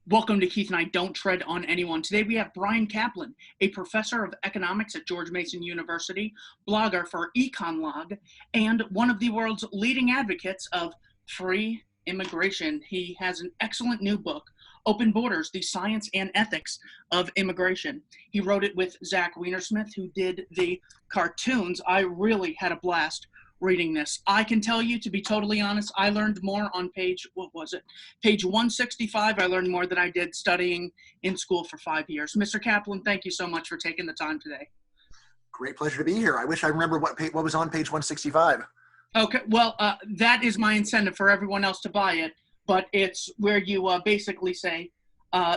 Welcome to Keith and I Don't Tread on Anyone. Today we have Bryan Caplan, a professor of economics at George Mason University, blogger for EconLog, and one of the world's leading advocates of free immigration. He has an excellent new book, Open Borders, The Science and Ethics of Immigration. He wrote it with Zach Weinersmith, who did the cartoons. I really had a blast reading this. I can tell you, to be totally honest, I learned more on page 165. I learned more than I did studying in school for 5 years. Mr. Caplan, thank you so much for taking the time today. Great pleasure to be here. I wish I remember what was on page 165. Okay, well, that is my incentive for everyone else to buy it, but it's where you basically say,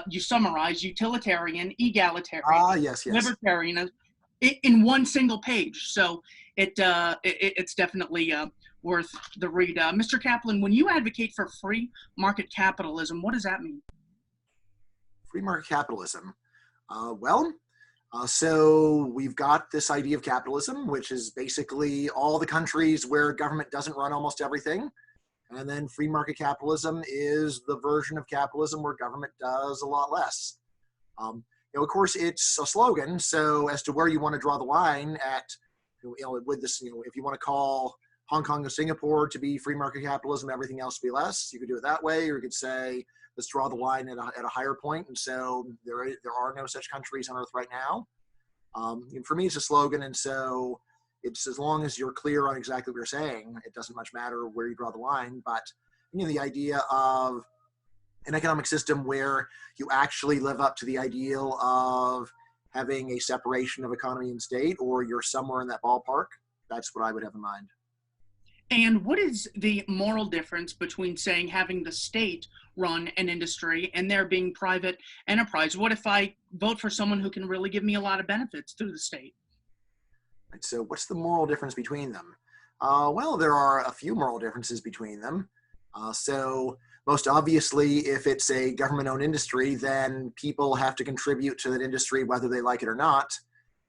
you summarize utilitarian, egalitarian, Yes. libertarian in one single page. So it's definitely worth the read. Mr. Caplan, when you advocate for free market capitalism, what does that mean? Free market capitalism. So we've got this idea of capitalism, which is basically all the countries where government doesn't run almost everything. And then free market capitalism is the version of capitalism where government does a lot less. Of course, it's a slogan. So as to where you want to draw the line at, with this, if you want to call Hong Kong and Singapore to be free market capitalism, everything else to be less, you could do it that way, or you could say, let's draw the line at a higher point. And so there are no such countries on earth right now. And for me, it's a slogan. And so it's as long as you're clear on exactly what you're saying, it doesn't much matter where you draw the line. But the idea of an economic system where you actually live up to the ideal of having a separation of economy and state, or you're somewhere in that ballpark, that's what I would have in mind. And what is the moral difference between saying having the state run an industry and there being private enterprise? What if I vote for someone who can really give me a lot of benefits through the state? Right, so what's the moral difference between them? Well, there are a few moral differences between them. So most obviously, if it's a government-owned industry, then people have to contribute to that industry whether they like it or not.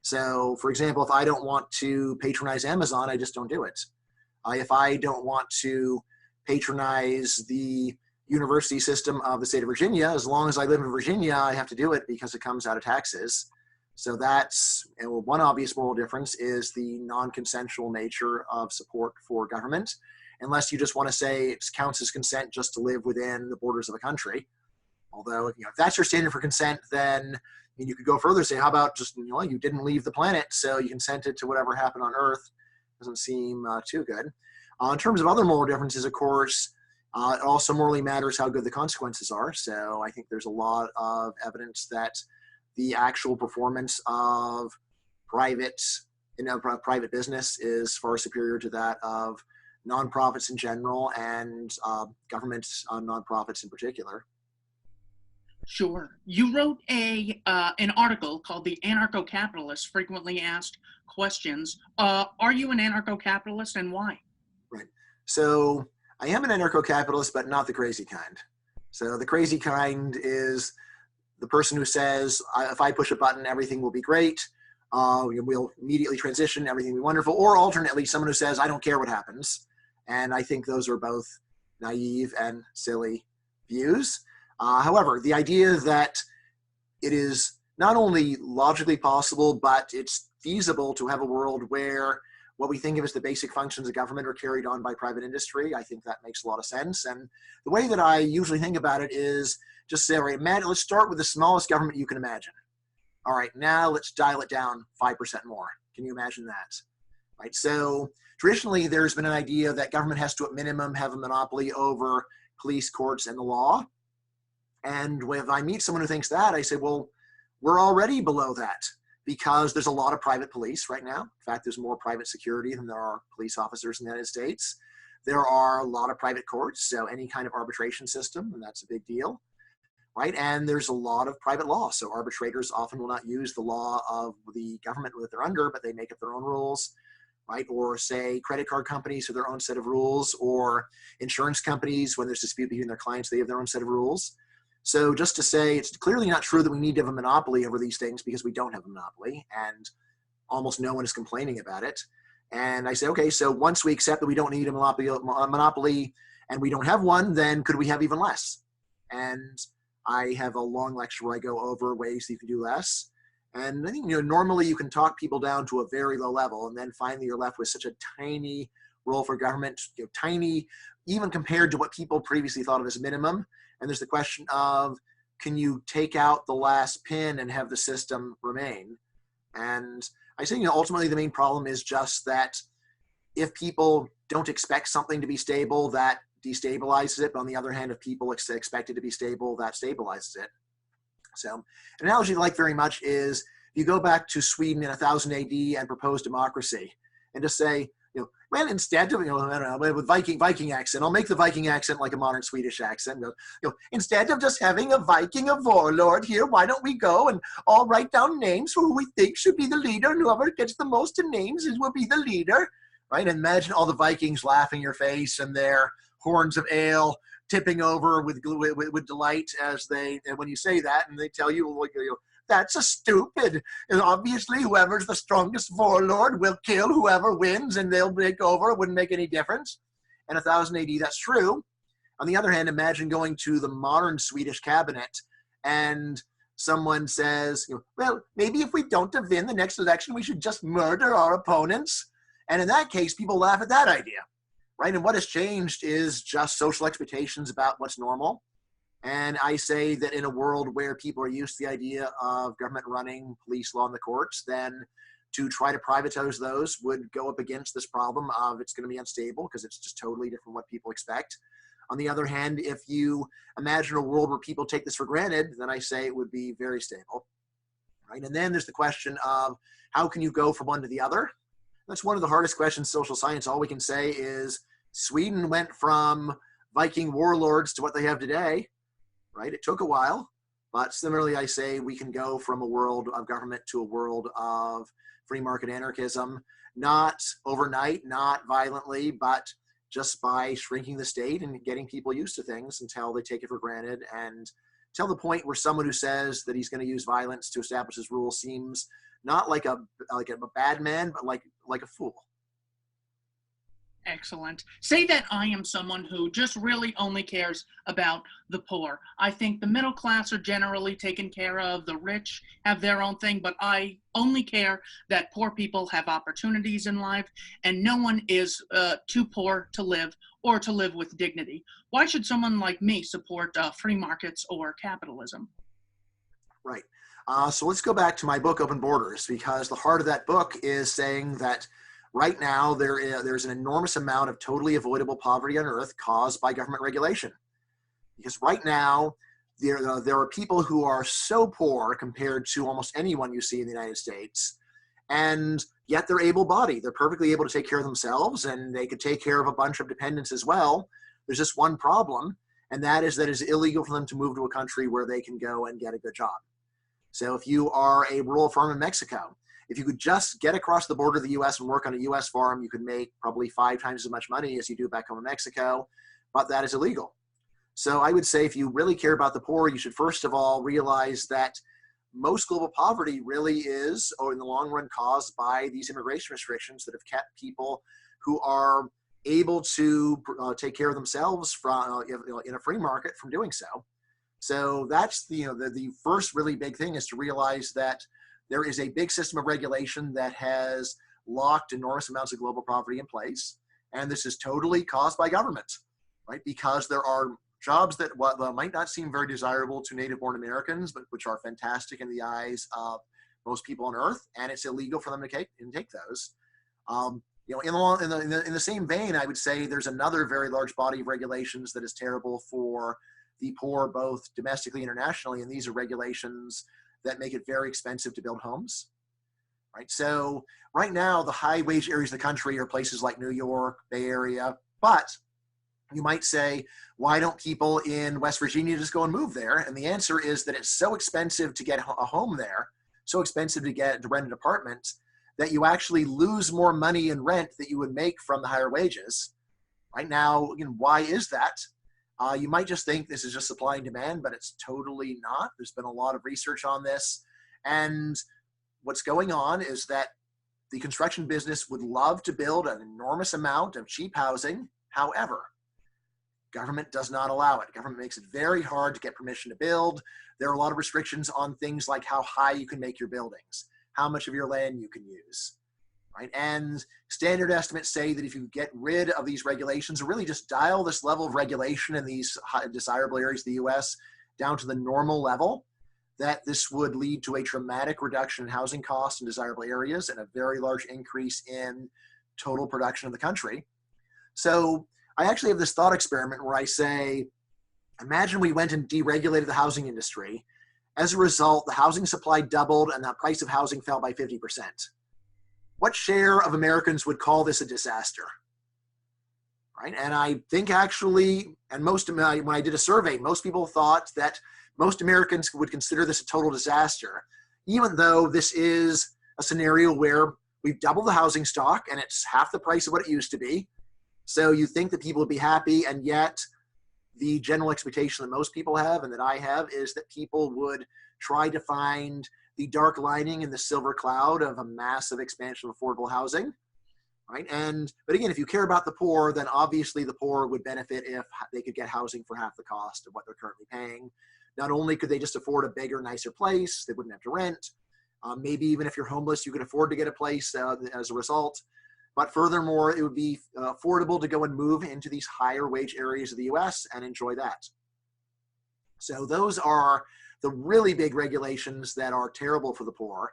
So, for example, if I don't want to patronize Amazon, I just don't do it. If I don't want to patronize the university system of the state of Virginia, as long as I live in Virginia, I have to do it because it comes out of taxes. So that's one obvious moral difference, is the non-consensual nature of support for government, unless you just want to say it counts as consent just to live within the borders of a country. Although, if that's your standard for consent, then you could go further, say, how about just, you didn't leave the planet, so you consented to whatever happened on Earth. Doesn't seem too good. In terms of other moral differences, of course, it also morally matters how good the consequences are. So I think there's a lot of evidence that the actual performance of private business is far superior to that of nonprofits in general, and government nonprofits in particular. Sure. You wrote an article called "The Anarcho-Capitalist Frequently Asked Questions." Are you an anarcho-capitalist, and why? Right. So I am an anarcho-capitalist, but not the crazy kind. So the crazy kind is the person who says, if I push a button, everything will be great. We'll immediately transition, everything will be wonderful. Or alternately, someone who says, I don't care what happens. And I think those are both naive and silly views. However, the idea that it is not only logically possible, but it's feasible to have a world where what we think of as the basic functions of government are carried on by private industry, I think that makes a lot of sense. And the way that I usually think about it is just say, all right, let's start with the smallest government you can imagine. All right, now let's dial it down 5% more. Can you imagine that? Right. So traditionally, there's been an idea that government has to, at minimum, have a monopoly over police, courts, and the law. And when I meet someone who thinks that, I say, well, we're already below that, because there's a lot of private police right now. In fact, there's more private security than there are police officers in the United States. There are a lot of private courts, so any kind of arbitration system, and that's a big deal, right? And there's a lot of private law. So arbitrators often will not use the law of the government that they're under, but they make up their own rules, right? Or say credit card companies have their own set of rules, or insurance companies, when there's dispute between their clients, they have their own set of rules. So just to say, it's clearly not true that we need to have a monopoly over these things, because we don't have a monopoly, and almost no one is complaining about it. And I say, okay, so once we accept that we don't need a monopoly and we don't have one, then could we have even less? And I have a long lecture where I go over ways that you can do less. And I think, normally you can talk people down to a very low level, and then finally you're left with such a tiny role for government, tiny, even compared to what people previously thought of as minimum. And there's the question of, can you take out the last pin and have the system remain? And I think, ultimately the main problem is just that if people don't expect something to be stable, that destabilizes it. But on the other hand, if people expect it to be stable, that stabilizes it. So an analogy I like very much is, if you go back to Sweden in 1000 AD and propose democracy, and just say, well, instead of, I don't know, with Viking accent, I'll make the Viking accent like a modern Swedish accent. Instead of just having a Viking, a warlord here, why don't we go and all write down names for who we think should be the leader, and whoever gets the most names will be the leader, right? And imagine all the Vikings laughing in your face and their horns of ale tipping over with delight as when you say that, and they tell you, that's a stupid. And obviously, whoever's the strongest warlord will kill whoever wins, and they'll take over. It wouldn't make any difference. And 1000 AD, that's true. On the other hand, imagine going to the modern Swedish cabinet, and someone says, well, maybe if we don't win the next election, we should just murder our opponents. And in that case, people laugh at that idea, right? And what has changed is just social expectations about what's normal. And I say that in a world where people are used to the idea of government running police, law, and the courts, then to try to privatize those would go up against this problem of it's going to be unstable because it's just totally different from what people expect. On the other hand, if you imagine a world where people take this for granted, then I say it would be very stable, right? And then there's the question of, how can you go from one to the other? That's one of the hardest questions in social science. All we can say is Sweden went from Viking warlords to what they have today. Right? It took a while, but similarly, I say we can go from a world of government to a world of free market anarchism, not overnight, not violently, but just by shrinking the state and getting people used to things until they take it for granted, and till the point where someone who says that he's going to use violence to establish his rule seems not like a bad man, but like a fool. Excellent. Say that I am someone who just really only cares about the poor. I think the middle class are generally taken care of, the rich have their own thing, but I only care that poor people have opportunities in life, and no one is too poor to live or to live with dignity. Why should someone like me support free markets or capitalism? Right. So let's go back to my book, Open Borders, because the heart of that book is saying that right now, there's an enormous amount of totally avoidable poverty on Earth caused by government regulation. Because right now, there are people who are so poor compared to almost anyone you see in the United States, and yet they're able-bodied. They're perfectly able to take care of themselves, and they could take care of a bunch of dependents as well. There's just one problem, and that is that it's illegal for them to move to a country where they can go and get a good job. So if you are a rural farm in Mexico, if you could just get across the border of the U.S. and work on a U.S. farm, you could make probably 5 times as much money as you do back home in Mexico, but that is illegal. So I would say if you really care about the poor, you should first of all realize that most global poverty really is, or in the long run, caused by these immigration restrictions that have kept people who are able to take care of themselves from, in a free market from doing so. So that's the first really big thing, is to realize that there is a big system of regulation that has locked enormous amounts of global poverty in place. And this is totally caused by government, right? Because there are jobs that might not seem very desirable to native-born Americans, but which are fantastic in the eyes of most people on Earth, and it's illegal for them to take those. In the same vein, I would say there's another very large body of regulations that is terrible for the poor, both domestically and internationally, and these are regulations that make it very expensive to build homes, right? So right now, the high wage areas of the country are places like New York, Bay Area, but you might say, why don't people in West Virginia just go and move there? And the answer is that it's so expensive to get a home there, so expensive to rent an apartment, that you actually lose more money in rent that you would make from the higher wages. Right now, why is that? You might just think this is just supply and demand, but it's totally not. There's been a lot of research on this. And what's going on is that the construction business would love to build an enormous amount of cheap housing. However, Government does not allow it. Government makes it very hard to get permission to build. There are a lot of restrictions on things like how high you can make your buildings, how much of your land you can use, right? And standard estimates say that if you get rid of these regulations, or really just dial this level of regulation in these desirable areas of the US down to the normal level, that this would lead to a dramatic reduction in housing costs in desirable areas and a very large increase in total production of the country. So I actually have this thought experiment where I say, imagine we went and deregulated the housing industry. As a result, the housing supply doubled and the price of housing fell by 50%. What share of Americans would call this a disaster? Right? And I think actually, and when I did a survey, most people thought that most Americans would consider this a total disaster, even though this is a scenario where we've doubled the housing stock and it's half the price of what it used to be. So you think that people would be happy, and yet the general expectation that most people have and that I have is that people would try to find the dark lining in the silver cloud of a massive expansion of affordable housing, right? But again, if you care about the poor, then obviously the poor would benefit if they could get housing for half the cost of what they're currently paying. Not only could they just afford a bigger, nicer place, they wouldn't have to rent. Maybe even if you're homeless, you could afford to get a place as a result. But furthermore, it would be affordable to go and move into these higher wage areas of the US and enjoy that. So those are the really big regulations that are terrible for the poor.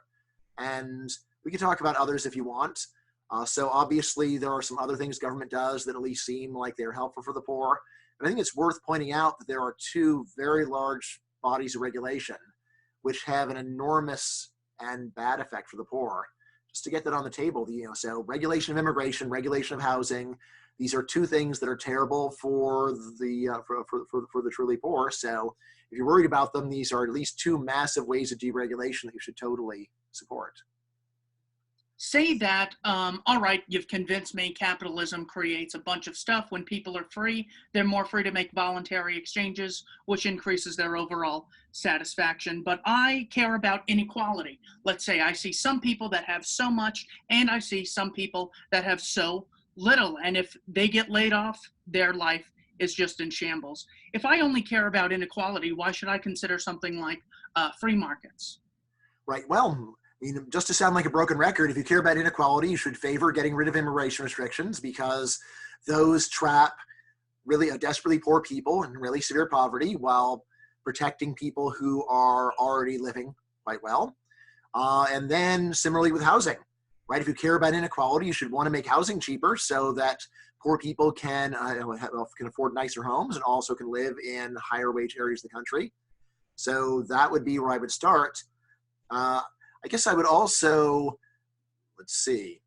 And we can talk about others if you want. So obviously there are some other things government does that at least seem like they're helpful for the poor. But I think it's worth pointing out that there are two very large bodies of regulation which have an enormous and bad effect for the poor. Just to get that on the table, so regulation of immigration, regulation of housing, these are two things that are terrible for the for the truly poor. So if you're worried about them, these are at least two massive ways of deregulation that you should totally support. Say that, all right, you've convinced me capitalism creates a bunch of stuff. When people are free, they're more free to make voluntary exchanges, which increases their overall satisfaction. But I care about inequality. Let's say I see some people that have so much, and I see some people that have so little. And if they get laid off, their life is just in shambles. If I only care about inequality, why should I consider something like free markets? Right. Well, just to sound like a broken record, if you care about inequality, you should favor getting rid of immigration restrictions, because those trap really desperately poor people in really severe poverty while protecting people who are already living quite well. And then similarly with housing, right? If you care about inequality, you should want to make housing cheaper so that poor people can afford nicer homes and also can live in higher wage areas of the country. So that would be where I would start. I guess I would also, let's see.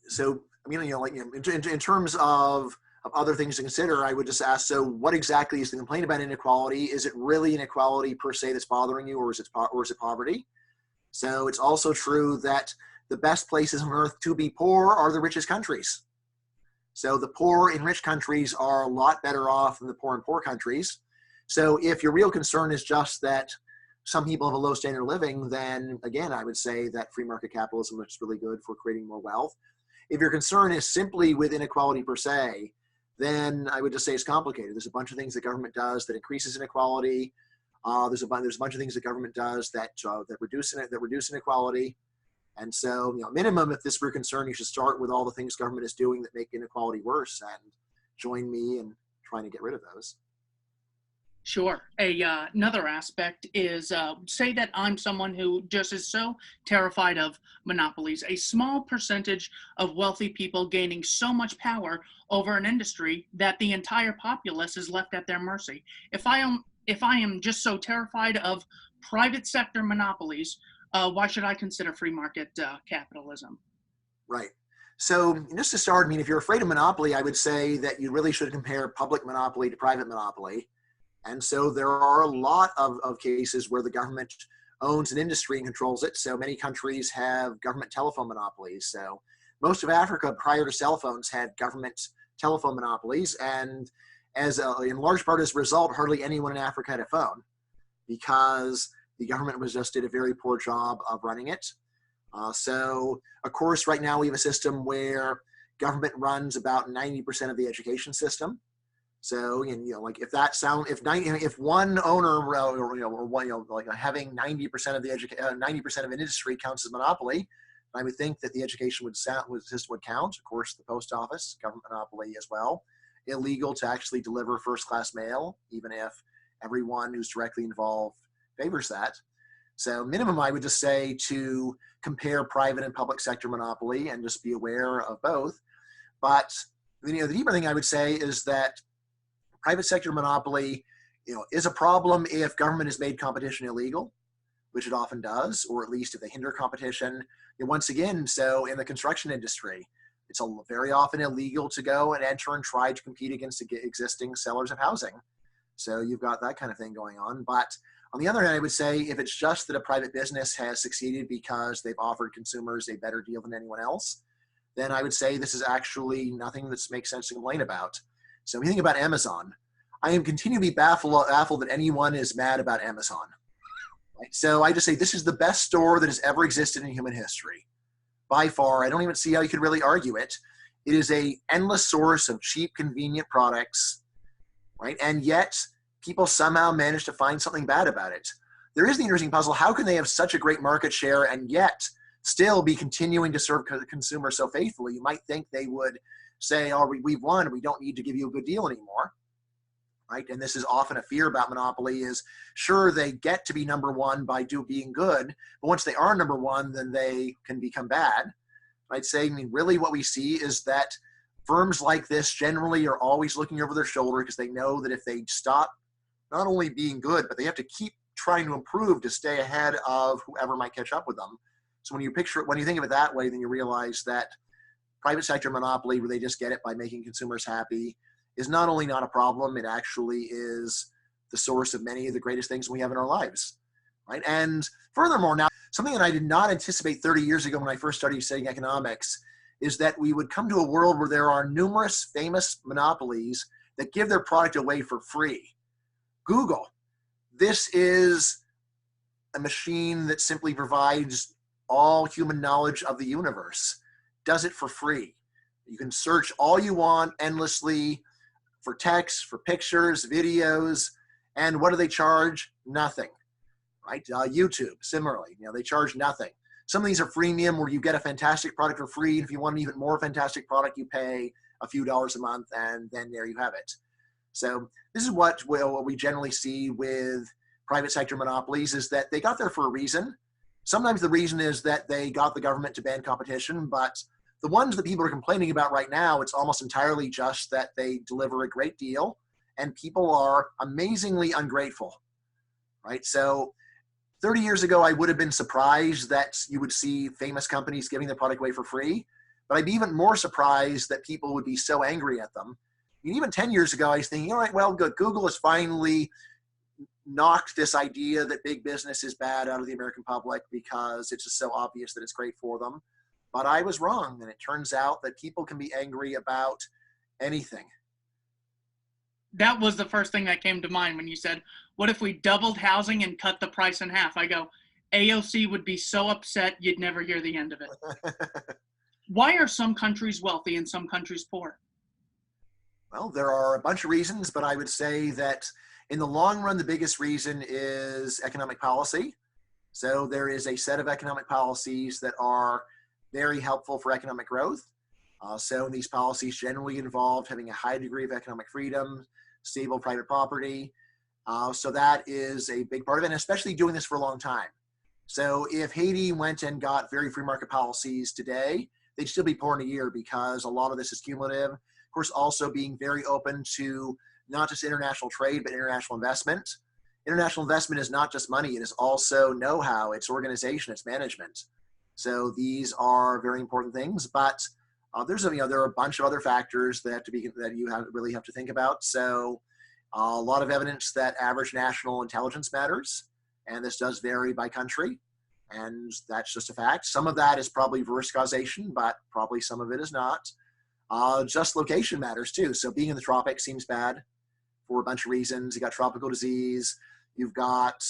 So, I mean, in terms of other things to consider, I would just ask, so what exactly is the complaint about inequality? Is it really inequality per se that's bothering you, or is it poverty? So it's also true that the best places on earth to be poor are the richest countries. So the poor in rich countries are a lot better off than the poor in poor countries. So if your real concern is just that some people have a low standard of living, then again, I would say that free market capitalism is really good for creating more wealth. If your concern is simply with inequality per se, then I would just say it's complicated. There's a bunch of things that government does that increases inequality. There's a bunch of things that government does that reduce inequality. And so, minimum, if this were a concern, you should start with all the things government is doing that make inequality worse, and join me in trying to get rid of those. Sure. Another aspect is, say that I'm someone who just is so terrified of monopolies, a small percentage of wealthy people gaining so much power over an industry that the entire populace is left at their mercy. If I am just so terrified of private sector monopolies, why should I consider free market capitalism? Right. So just to start, if you're afraid of monopoly, I would say that you really should compare public monopoly to private monopoly. And so there are a lot of cases where the government owns an industry and controls it. So many countries have government telephone monopolies. So most of Africa prior to cell phones had government telephone monopolies. And in large part as a result, hardly anyone in Africa had a phone because the government did a very poor job of running it. So of course, right now we have a system where government runs about 90% of the education system. So, like if one owner, or one, like having 90% of the 90% of an industry counts as monopoly, I would think that the education system would count. Of course, the post office, government monopoly as well. Illegal to actually deliver first-class mail, even if everyone who's directly involved favors that. So minimum, I would just say to compare private and public sector monopoly and just be aware of both. But the deeper thing I would say is that private sector monopoly, is a problem if government has made competition illegal, which it often does, or at least if they hinder competition. Once again, so in the construction industry, it's very often illegal to go and enter and try to compete against existing sellers of housing. So you've got that kind of thing going on. But on the other hand, I would say if it's just that a private business has succeeded because they've offered consumers a better deal than anyone else, then I would say this is actually nothing that makes sense to complain about. So when you think about Amazon, I am continually baffled that anyone is mad about Amazon. Right? So I just say this is the best store that has ever existed in human history. By far, I don't even see how you could really argue it. It is an endless source of cheap, convenient products, right? And yet, people somehow manage to find something bad about it. There is the interesting puzzle. How can they have such a great market share and yet still be continuing to serve consumers so faithfully? You might think they would say, oh, we've won. We don't need to give you a good deal anymore, right? And this is often a fear about monopoly is, sure, they get to be number one by being good, but once they are number one, then they can become bad. I'd say, really what we see is that firms like this generally are always looking over their shoulder because they know that if they stop not only being good, but they have to keep trying to improve to stay ahead of whoever might catch up with them. So when you think of it that way, then you realize that private sector monopoly, where they just get it by making consumers happy, is not only not a problem, it actually is the source of many of the greatest things we have in our lives, right? And furthermore, now, something that I did not anticipate 30 years ago when I first started studying economics is that we would come to a world where there are numerous famous monopolies that give their product away for free. Google, this is a machine that simply provides all human knowledge of the universe, does it for free. You can search all you want endlessly for text, for pictures, videos, and what do they charge? Nothing, right? YouTube, similarly, they charge nothing. Some of these are freemium where you get a fantastic product for free, and if you want an even more fantastic product, you pay a few dollars a month, and then there you have it. So this is what we generally see with private sector monopolies, is that they got there for a reason. Sometimes the reason is that they got the government to ban competition, but the ones that people are complaining about right now, it's almost entirely just that they deliver a great deal and people are amazingly ungrateful, right? So 30 years ago, I would have been surprised that you would see famous companies giving their product away for free, but I'd be even more surprised that people would be so angry at them. And even 10 years ago, I was thinking, all right, well, good. Google has finally knocked this idea that big business is bad out of the American public because it's just so obvious that it's great for them. But I was wrong, and it turns out that people can be angry about anything. That was the first thing that came to mind when you said, what if we doubled housing and cut the price in half? I go, AOC would be so upset you'd never hear the end of it. Why are some countries wealthy and some countries poor? Well, there are a bunch of reasons, but I would say that in the long run, the biggest reason is economic policy. So there is a set of economic policies that are very helpful for economic growth. So these policies generally involve having a high degree of economic freedom, stable private property. So that is a big part of it, and especially doing this for a long time. So if Haiti went and got very free market policies today, they'd still be poor in a year because a lot of this is cumulative. Of course, also being very open to not just international trade, but international investment. International investment is not just money. It is also know-how, it's organization, it's management. So these are very important things, but there are a bunch of other factors that you really have to think about. So a lot of evidence that average national intelligence matters, and this does vary by country, and that's just a fact. Some of that is probably reverse causation, but probably some of it is not. Just location matters too. So being in the tropics seems bad for a bunch of reasons. You got tropical disease, you've got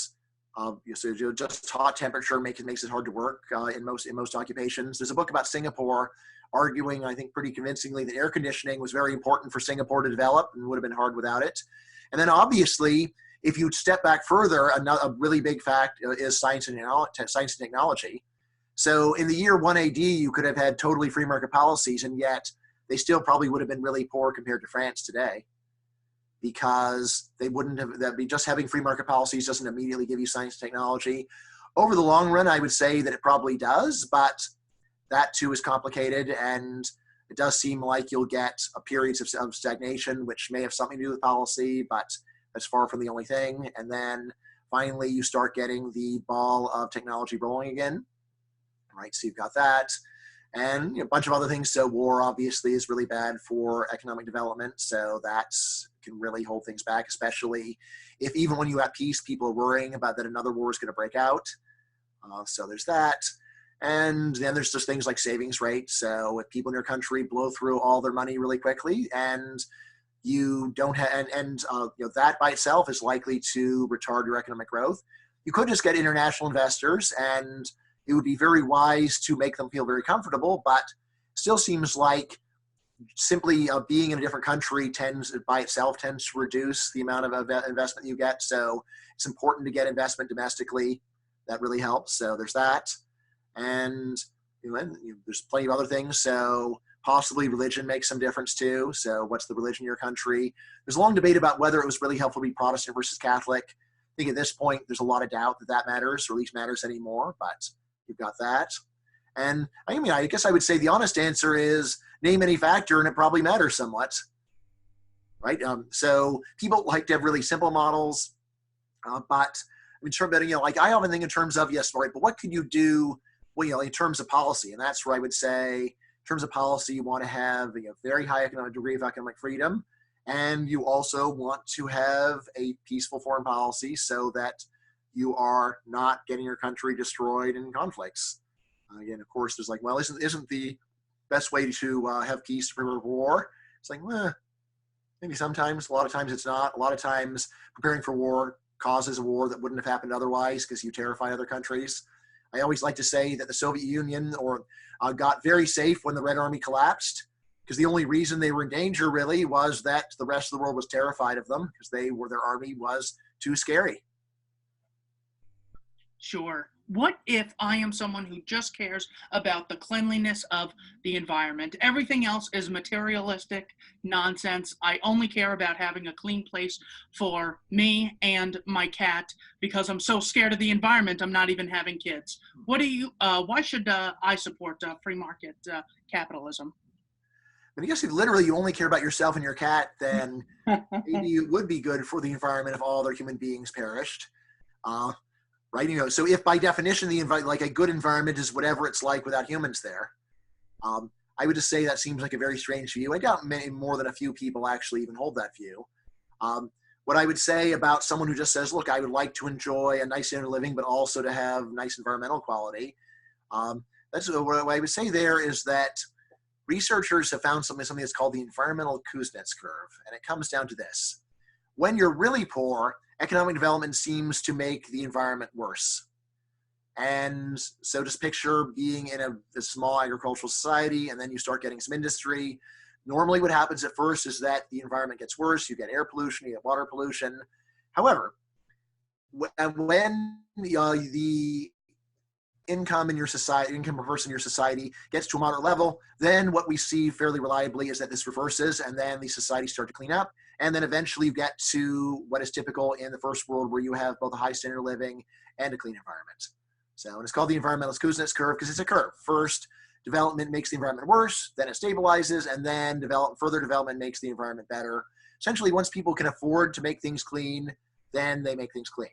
So just hot temperature makes it hard to work in most occupations. There's a book about Singapore arguing, I think pretty convincingly, that air conditioning was very important for Singapore to develop and would have been hard without it. And then obviously, if you step back further, a really big fact is science and technology. So in the year 1 AD, you could have had totally free market policies, and yet they still probably would have been really poor compared to France today, because they wouldn't have, that be just having free market policies doesn't immediately give you science and technology. Over the long run, I would say that it probably does, but that too is complicated, and it does seem like you'll get periods of stagnation, which may have something to do with policy, but that's far from the only thing. And then finally, you start getting the ball of technology rolling again, right? So you've got that, and a bunch of other things. So war obviously is really bad for economic development, so that can really hold things back, especially if even when you have peace, people are worrying about that another war is going to break out. So there's that. And then there's just things like savings rates. So if people in your country blow through all their money really quickly, and you don't have, that by itself is likely to retard your economic growth. You could just get international investors, and it would be very wise to make them feel very comfortable, but still seems like simply being in a different country by itself tends to reduce the amount of investment you get. So it's important to get investment domestically. That really helps. So there's that. And there's plenty of other things. So possibly religion makes some difference too. So what's the religion in your country? There's a long debate about whether it was really helpful to be Protestant versus Catholic. I think at this point, there's a lot of doubt that matters, or at least matters anymore, but you've got that. And I guess I would say the honest answer is name any factor and it probably matters somewhat, right? So people like to have really simple models, but in terms of, I often think in terms of, yes, right, but what could you do, in terms of policy? And that's where I would say, in terms of policy, you want to have a very high degree of economic freedom, and you also want to have a peaceful foreign policy so that you are not getting your country destroyed in conflicts. Again, of course, there's isn't the best way to have peace to prepare for war? It's maybe sometimes. A lot of times it's not. A lot of times preparing for war causes a war that wouldn't have happened otherwise because you terrify other countries. I always like to say that the Soviet Union got very safe when the Red Army collapsed, because the only reason they were in danger really was that the rest of the world was terrified of them because their army was too scary. Sure. What if I am someone who just cares about the cleanliness of the environment? Everything else is materialistic nonsense. I only care about having a clean place for me and my cat because I'm so scared of the environment I'm not even having kids. Why should I support free market capitalism? I guess if literally you only care about yourself and your cat, then maybe it would be good for the environment if all other human beings perished. Right? So if by definition a good environment is whatever it's like without humans there, I would just say that seems like a very strange view. I doubt more than a few people actually even hold that view. What I would say about someone who just says, look, I would like to enjoy a nice standard of living, but also to have nice environmental quality. That's what I would say there is that researchers have found something that's called the environmental Kuznets curve. And it comes down to this. When you're really poor, economic development seems to make the environment worse. And so just picture being in a small agricultural society, and then you start getting some industry. Normally what happens at first is that the environment gets worse. You get air pollution, you get water pollution. However, when the income per person in your society gets to a moderate level, then what we see fairly reliably is that this reverses, and then the societies start to clean up. And then eventually you get to what is typical in the first world, where you have both a high standard of living and a clean environment. And it's called the environmental Kuznets curve because it's a curve. First, development makes the environment worse, then it stabilizes, and then further development makes the environment better. Essentially, once people can afford to make things clean, then they make things clean.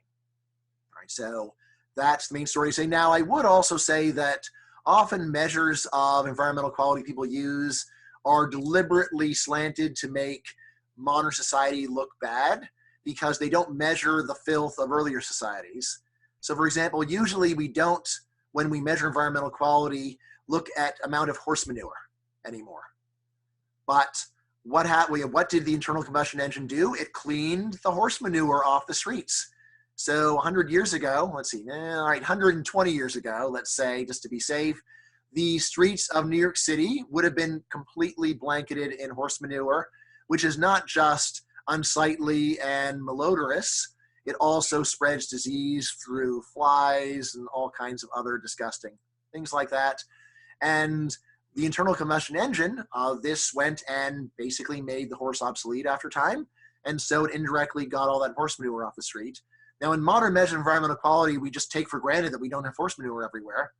All right, so that's the main story to say. Now, I would also say that often measures of environmental quality people use are deliberately slanted to make modern society look bad because they don't measure the filth of earlier societies. So for example, usually we don't, when we measure environmental quality, look at amount of horse manure anymore. But what did the internal combustion engine do? It cleaned the horse manure off the streets. So 100 years ago, let's see, all right, 120 years ago, let's say, just to be safe, the streets of New York City would have been completely blanketed in horse manure, which is not just unsightly and malodorous, it also spreads disease through flies and all kinds of other disgusting things like that. And the internal combustion engine, this went and basically made the horse obsolete after time. And so it indirectly got all that horse manure off the street. Now, in modern measure of environmental quality, we just take for granted that we don't have horse manure everywhere.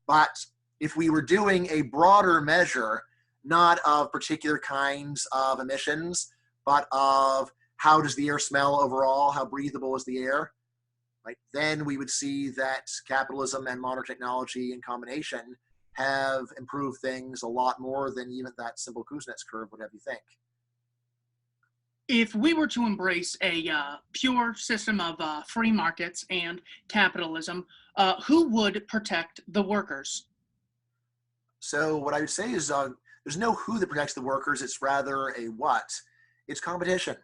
But if we were doing a broader measure, not of particular kinds of emissions, but of how does the air smell overall, how breathable is the air, right? Then we would see that capitalism and modern technology in combination have improved things a lot more than even that simple Kuznets curve would have you think. If we were to embrace a pure system of free markets and capitalism, who would protect the workers? So what I would say is there's no who that protects the workers, it's rather a what. It's competition.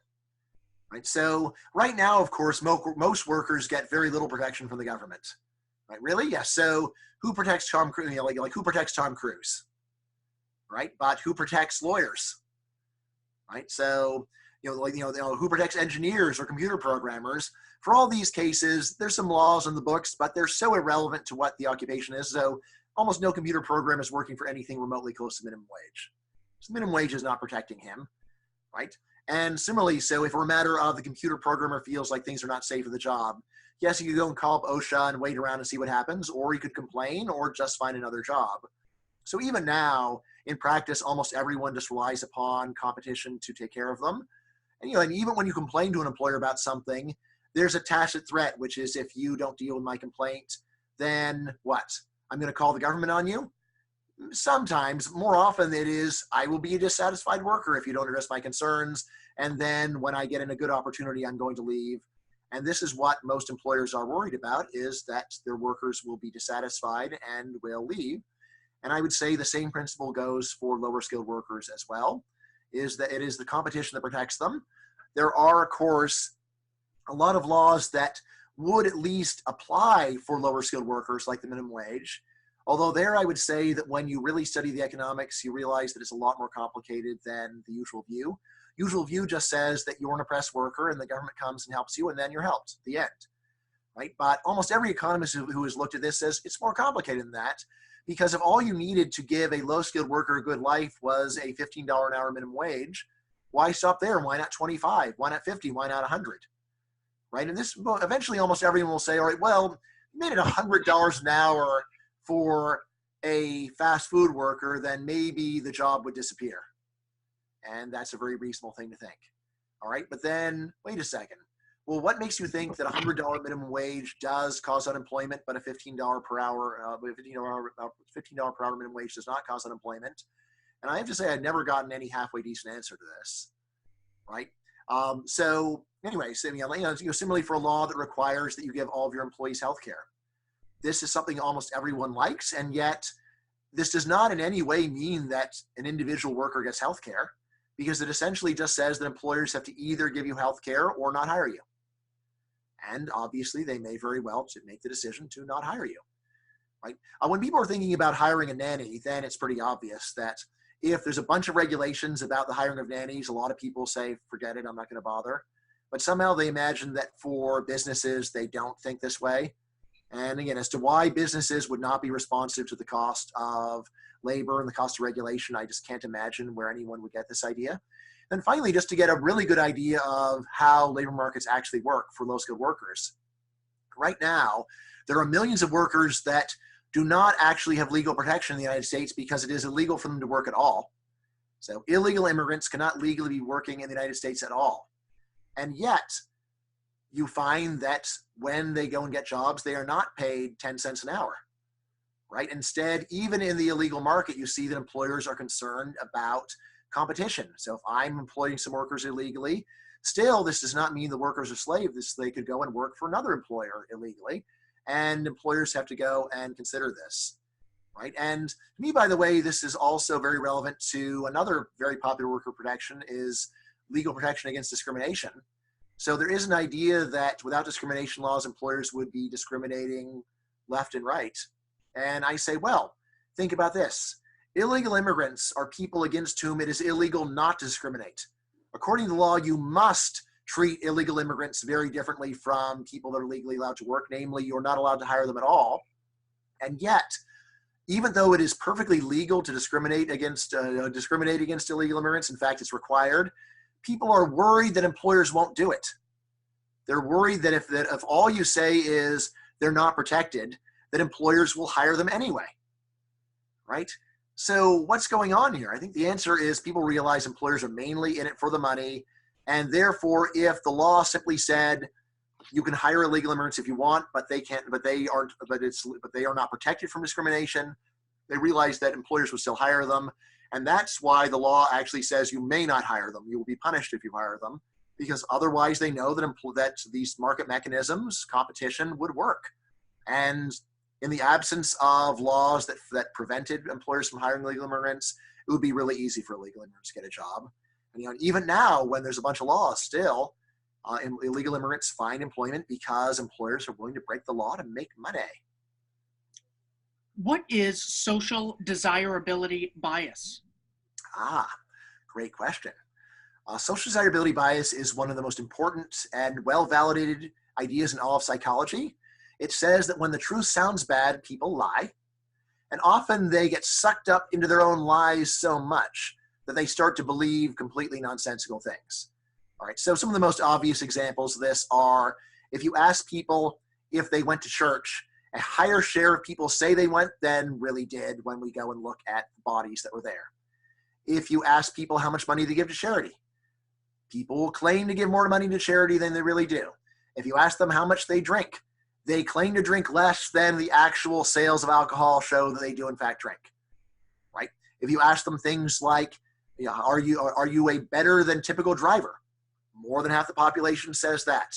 Right? So right now, of course, most workers get very little protection from the government. Right? Really? Yes. So who protects Tom Cruise? You know, like who protects Tom Cruise? Right? But who protects lawyers? Right? So who protects engineers or computer programmers? For all these cases, there's some laws in the books, but they're so irrelevant to what the occupation is. So almost no computer programmer is working for anything remotely close to minimum wage. So minimum wage is not protecting him, right? And similarly, so if we're a matter of the computer programmer feels like things are not safe for the job, yes, you could go and call up OSHA and wait around and see what happens, or you could complain or just find another job. So even now, in practice, almost everyone just relies upon competition to take care of them. And even when you complain to an employer about something, there's a tacit threat, which is if you don't deal with my complaint, then what? I'm going to call the government on you? Sometimes, more often it is, I will be a dissatisfied worker if you don't address my concerns. And then when I get in a good opportunity, I'm going to leave. And this is what most employers are worried about, is that their workers will be dissatisfied and will leave. And I would say the same principle goes for lower skilled workers as well, is that it is the competition that protects them. There are, of course, a lot of laws that would at least apply for lower skilled workers, like the minimum wage. Although there, I would say that when you really study the economics, you realize that it's a lot more complicated than the usual view. Usual view just says that you're an oppressed worker and the government comes and helps you and then you're helped, the end, right? But almost every economist who has looked at this says it's more complicated than that, because if all you needed to give a low-skilled worker a good life was a $15 an hour minimum wage, why stop there? Why not 25? Why not 50? Why not 100? Right? And this, eventually almost everyone will say, all right, well, you made it $100 an hour for a fast food worker, then maybe the job would disappear. And that's a very reasonable thing to think. All right, but then wait a second. Well, what makes you think that a $100 minimum wage does cause unemployment, but a $15 per hour, $15 per hour minimum wage does not cause unemployment? And I have to say, I've never gotten any halfway decent answer to this, right? So anyway, similarly for a law that requires that you give all of your employees health care. This is something almost everyone likes, and yet this does not in any way mean that an individual worker gets health care, because it essentially just says that employers have to either give you health care or not hire you. And obviously, they may very well make the decision to not hire you, right? When people are thinking about hiring a nanny, then it's pretty obvious that if there's a bunch of regulations about the hiring of nannies, a lot of people say, forget it, I'm not going to bother. But somehow they imagine that for businesses, they don't think this way. And again, as to why businesses would not be responsive to the cost of labor and the cost of regulation, I just can't imagine where anyone would get this idea. And finally, just to get a really good idea of how labor markets actually work for low-skilled workers. Right now, there are millions of workers that do not actually have legal protection in the United States because it is illegal for them to work at all. So illegal immigrants cannot legally be working in the United States at all. And yet, you find that when they go and get jobs, they are not paid 10 cents an hour, right? Instead, even in the illegal market, you see that employers are concerned about competition. So if I'm employing some workers illegally, still, this does not mean the workers are slaves. They could go and work for another employer illegally, and employers have to go and consider this, right? And to me, by the way, this is also very relevant to another very popular worker protection is legal protection against discrimination. So there is an idea that without discrimination laws, employers would be discriminating left and right. And I say, well, think about this. Illegal immigrants are people against whom it is illegal not to discriminate. According to the law, you must treat illegal immigrants very differently from people that are legally allowed to work. Namely, you're not allowed to hire them at all. And yet, even though it is perfectly legal to discriminate against illegal immigrants, in fact, it's required, people are worried that employers won't do it. They're worried that if all you say is they're not protected, that employers will hire them anyway, right? So what's going on here? I think the answer is people realize employers are mainly in it for the money, and therefore, if the law simply said you can hire illegal immigrants if you want, but they are not protected from discrimination, they realize that employers will still hire them, and that's why the law actually says you may not hire them. You will be punished if you hire them, because otherwise they know that these market mechanisms, competition, would work. And in the absence of laws that prevented employers from hiring illegal immigrants, it would be really easy for illegal immigrants to get a job. And even now, when there's a bunch of laws, still illegal immigrants find employment because employers are willing to break the law to make money. What is social desirability bias? Great question. Social desirability bias is one of the most important and well-validated ideas in all of psychology. It says that when the truth sounds bad, people lie. And often they get sucked up into their own lies so much that they start to believe completely nonsensical things. All right, so some of the most obvious examples of this are if you ask people if they went to church, a higher share of people say they went than really did when we go and look at the bodies that were there. If you ask people how much money they give to charity, people will claim to give more money to charity than they really do. If you ask them how much they drink, they claim to drink less than the actual sales of alcohol show that they do in fact drink, right? If you ask them things like, are you a better than typical driver? More than half the population says that.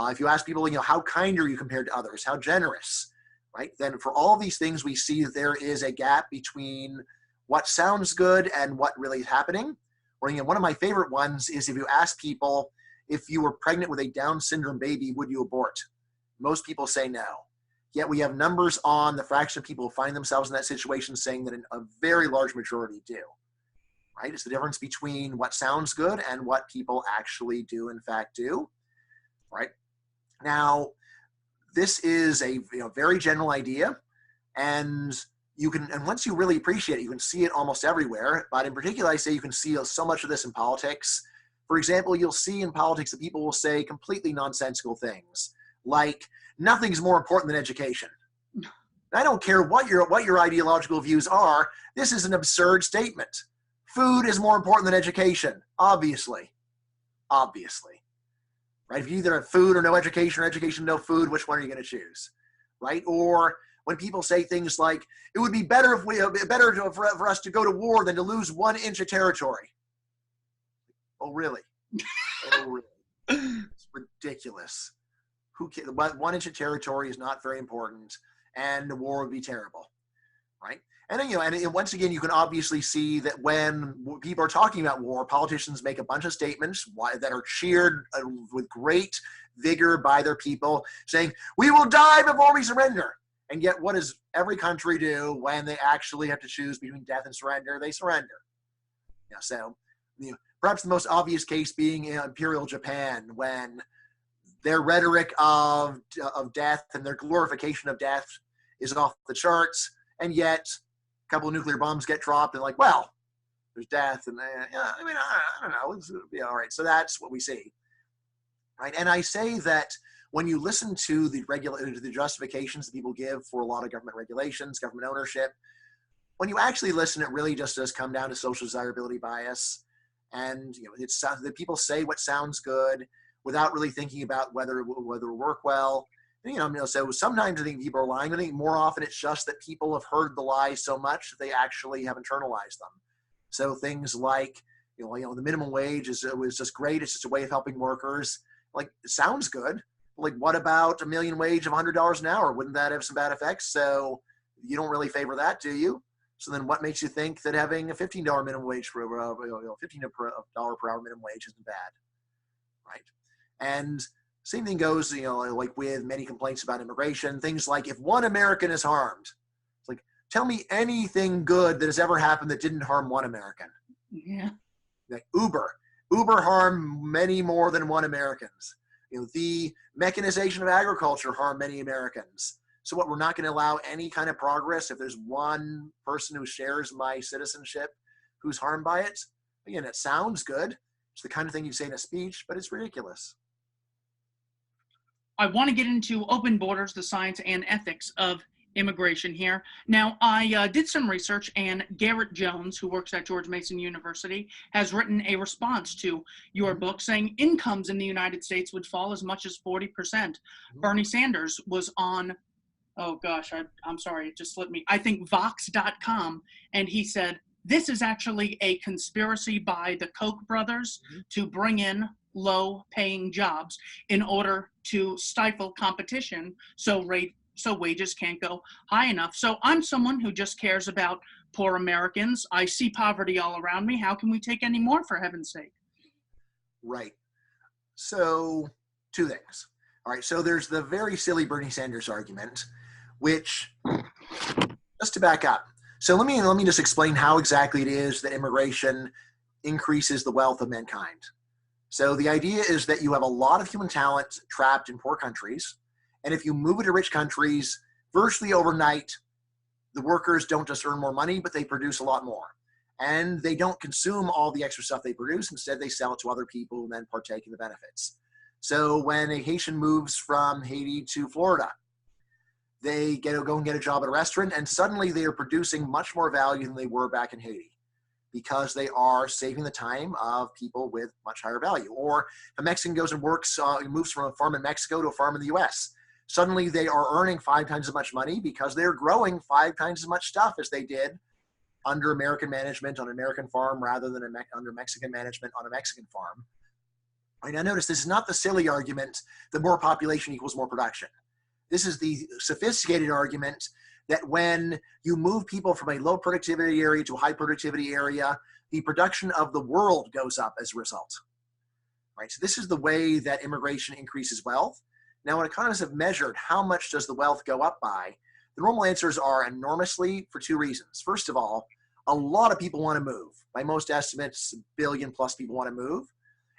If you ask people, how kind are you compared to others? How generous, right? Then for all these things, we see that there is a gap between what sounds good and what really is happening. Or one of my favorite ones is if you ask people, if you were pregnant with a Down syndrome baby, would you abort? Most people say no. Yet we have numbers on the fraction of people who find themselves in that situation saying that a very large majority do. Right? It's the difference between what sounds good and what people actually do, in fact, do. Right? Now, this is a very general idea, and once you really appreciate it, you can see it almost everywhere. But in particular, I say you can see so much of this in politics. For example, you'll see in politics that people will say completely nonsensical things, like nothing's more important than education. I don't care what your ideological views are. This is an absurd statement. Food is more important than education, obviously. Right? If you either have food or no education, or education, no food, which one are you going to choose? Right? Or when people say things like, it would be better for us to go to war than to lose 1 inch of territory. Oh, really? Oh, really? It's ridiculous. Who cares? 1 inch of territory is not very important, and the war would be terrible, right? And and once again, you can obviously see that when people are talking about war, politicians make a bunch of statements that are cheered with great vigor by their people, saying, "We will die before we surrender." And yet, what does every country do when they actually have to choose between death and surrender? They surrender. So perhaps the most obvious case being Imperial Japan, when their rhetoric of death and their glorification of death is off the charts, and yet a couple of nuclear bombs get dropped, and well, there's death, and I don't know, it'll be all right. So that's what we see, right? And I say that when you listen to the justifications that people give for a lot of government regulations, government ownership, when you actually listen, it really just does come down to social desirability bias, and it's that people say what sounds good without really thinking about whether it will work well. So sometimes I think people are lying. I think more often it's just that people have heard the lies so much that they actually have internalized them. So things like, the minimum wage was just great. It's just a way of helping workers. It sounds good. What about a million wage of $100 an hour? Wouldn't that have some bad effects? So you don't really favor that, do you? So then what makes you think that having a $15 minimum wage $15 per hour minimum wage isn't bad, right? And same thing goes, like with many complaints about immigration, things like if one American is harmed, it's like, tell me anything good that has ever happened that didn't harm one American. Yeah. Like Uber harmed many more than one Americans. The mechanization of agriculture harmed many Americans. So what, we're not going to allow any kind of progress if there's one person who shares my citizenship who's harmed by it? Again, it sounds good. It's the kind of thing you'd say in a speech, but it's ridiculous. I want to get into open borders, the science and ethics of immigration here. Now, I did some research, and Garrett Jones, who works at George Mason University, has written a response to your book saying incomes in the United States would fall as much as 40%. Bernie Sanders was on, oh gosh, I'm sorry, it just slipped me. I think Vox.com, and he said, this is actually a conspiracy by the Koch brothers to bring in low-paying jobs in order to stifle competition so wages can't go high enough. So I'm someone who just cares about poor Americans. I see poverty all around me. How can we take any more, for heaven's sake? Right. So, two things. All right, so there's the very silly Bernie Sanders argument, which, just to back up, so let me just explain how exactly it is that immigration increases the wealth of mankind. So the idea is that you have a lot of human talent trapped in poor countries, and if you move it to rich countries, virtually overnight, the workers don't just earn more money, but they produce a lot more. And they don't consume all the extra stuff they produce. Instead, they sell it to other people who then partake in the benefits. So when a Haitian moves from Haiti to Florida, they go and get a job at a restaurant, and suddenly they are producing much more value than they were back in Haiti because they are saving the time of people with much higher value. Or if a Mexican goes and works, moves from a farm in Mexico to a farm in the US, suddenly they are earning 5 times as much money because they're growing 5 times as much stuff as they did under American management on an American farm rather than under Mexican management on a Mexican farm. Right, now notice this is not the silly argument that more population equals more production. This is the sophisticated argument that when you move people from a low productivity area to a high productivity area, the production of the world goes up as a result. Right? So this is the way that immigration increases wealth. Now, when economists have measured how much does the wealth go up by, the normal answers are enormously for 2 reasons. First of all, a lot of people want to move. By most estimates, 1 billion plus people want to move.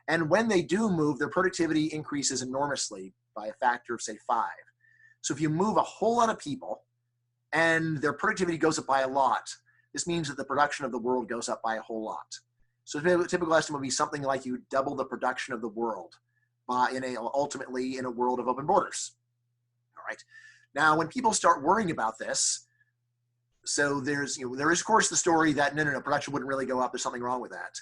And when they do move, their productivity increases enormously by a factor of, say, 5. So if you move a whole lot of people and their productivity goes up by a lot, this means that the production of the world goes up by a whole lot. So a typical estimate would be something like you double the production of the world ultimately in a world of open borders. All right. Now, when people start worrying about this, so there is, of course, the story that no, production wouldn't really go up. There's something wrong with that.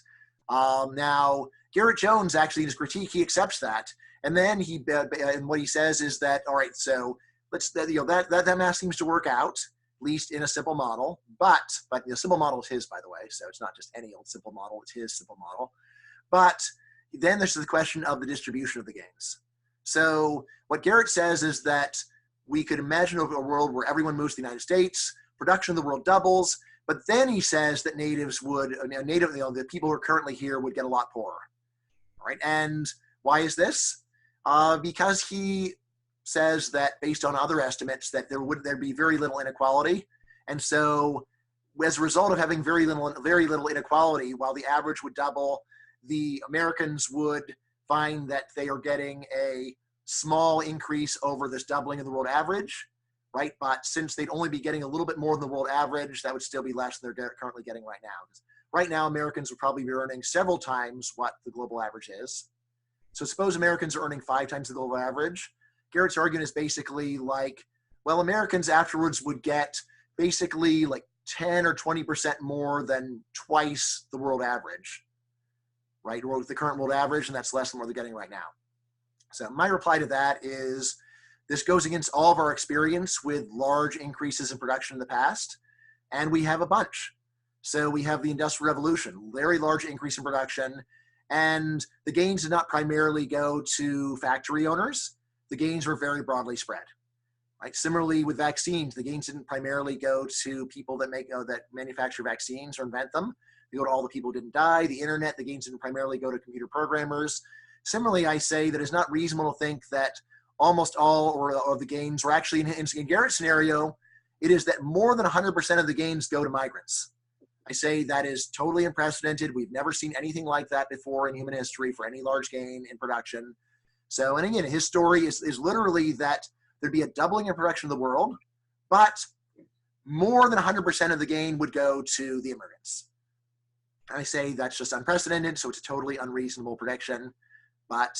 Now, Garrett Jones actually in his critique, he accepts that. And then and what he says is that, all right, so that math seems to work out, at least in a simple model, but the simple model is his, by the way, so it's not just any old simple model, it's his simple model. But then there's the question of the distribution of the gains. So what Garrett says is that we could imagine a world where everyone moves to the United States, production of the world doubles, but then he says that the people who are currently here would get a lot poorer. All right, and why is this? Because he says that based on other estimates that there'd be very little inequality, and so as a result of having very little inequality, while the average would double, the Americans would find that they are getting a small increase over this doubling of the world average, right? But since they'd only be getting a little bit more than the world average, that would still be less than they're currently getting right now. Right now, Americans would probably be earning several times what the global average is. So suppose Americans are earning 5 times the global average. Garrett's argument is basically like, well, Americans afterwards would get basically like 10 or 20% more than twice the world average, right? Or the current world average, and that's less than what they're getting right now. So my reply to that is this goes against all of our experience with large increases in production in the past, and we have a bunch. So we have the Industrial Revolution, very large increase in production, and the gains did not primarily go to factory owners. The gains were very broadly spread. Right? Similarly with vaccines, the gains didn't primarily go to people that manufacture vaccines or invent them. They go to all the people who didn't die. The internet, the gains didn't primarily go to computer programmers. Similarly, I say that it's not reasonable to think that almost all or the gains, or actually in Garrett's scenario, it is that more than 100% of the gains go to migrants. I say that is totally unprecedented. We've never seen anything like that before in human history for any large gain in production. So, and again, his story is literally that there'd be a doubling in production of the world, but more than 100% of the gain would go to the immigrants. I say that's just unprecedented, so it's a totally unreasonable prediction, but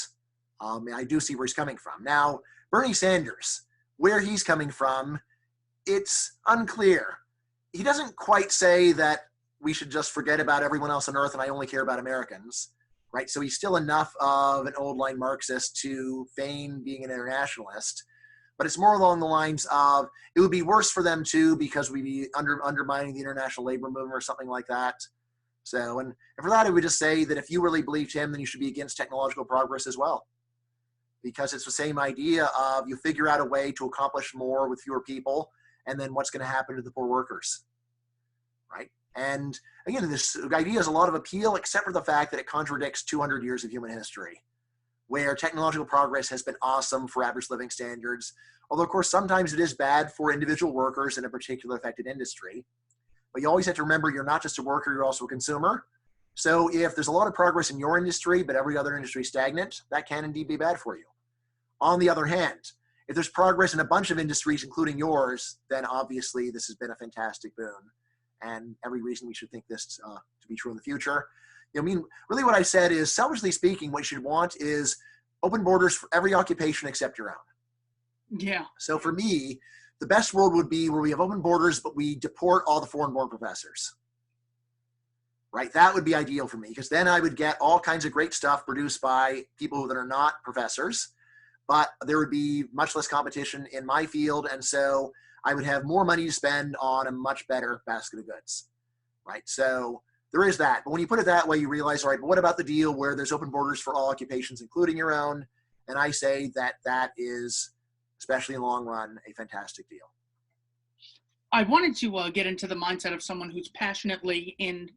I do see where he's coming from. Now, Bernie Sanders, where he's coming from, it's unclear. He doesn't quite say that we should just forget about everyone else on earth and I only care about Americans, right? So he's still enough of an old line Marxist to feign being an internationalist, but it's more along the lines of it would be worse for them too because we'd be undermining the international labor movement or something like that. So, and for that, I would just say that if you really believed him, then you should be against technological progress as well, because it's the same idea of you figure out a way to accomplish more with fewer people, and then what's going to happen to the poor workers, right? And again, this idea has a lot of appeal, except for the fact that it contradicts 200 years of human history, where technological progress has been awesome for average living standards. Although, of course, sometimes it is bad for individual workers in a particular affected industry. But you always have to remember you're not just a worker, you're also a consumer. So if there's a lot of progress in your industry, but every other industry is stagnant, that can indeed be bad for you. On the other hand, if there's progress in a bunch of industries, including yours, then obviously this has been a fantastic boon. And every reason we should think this to be true in the future. I mean, really what I said is, selfishly speaking, what you should want is open borders for every occupation except your own. Yeah. So for me, the best world would be where we have open borders, but we deport all the foreign-born professors. Right? That would be ideal for me, because then I would get all kinds of great stuff produced by people that are not professors, but there would be much less competition in my field, and so I would have more money to spend on a much better basket of goods. Right? So there is that. But when you put it that way, you realize, all right, but what about the deal where there's open borders for all occupations, including your own? And I say that that is, especially in the long run, a fantastic deal. I wanted to get into the mindset of someone who's passionately in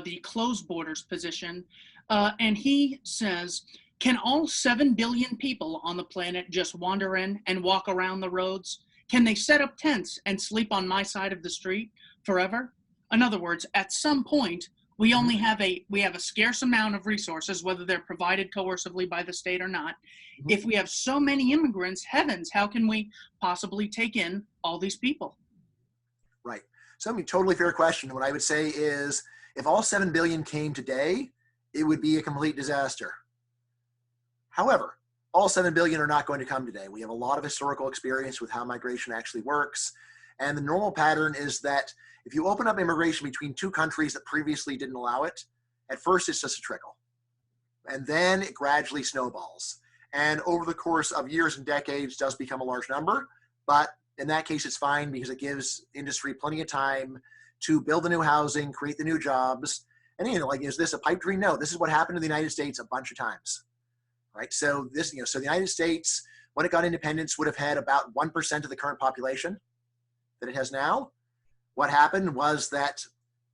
the closed borders position. And he says, can all 7 billion people on the planet just wander in and walk around the roads? Can they set up tents and sleep on my side of the street forever? In other words, at some point, we only have a scarce amount of resources, whether they're provided coercively by the state or not. If we have so many immigrants, heavens, how can we possibly take in all these people? Right. So, I mean, totally fair question. What I would say is, if all 7 billion came today, it would be a complete disaster. However, all 7 billion are not going to come today. We have a lot of historical experience with how migration actually works. And the normal pattern is that if you open up immigration between two countries that previously didn't allow it, at first it's just a trickle. And then it gradually snowballs. And over the course of years and decades does become a large number. But in that case, it's fine because it gives industry plenty of time to build the new housing, create the new jobs. And, you know, like, is this a pipe dream? No, this is what happened in the United States a bunch of times. Right? So this, you know, so the United States, when it got independence, would have had about 1% of the current population that it has now. What happened was that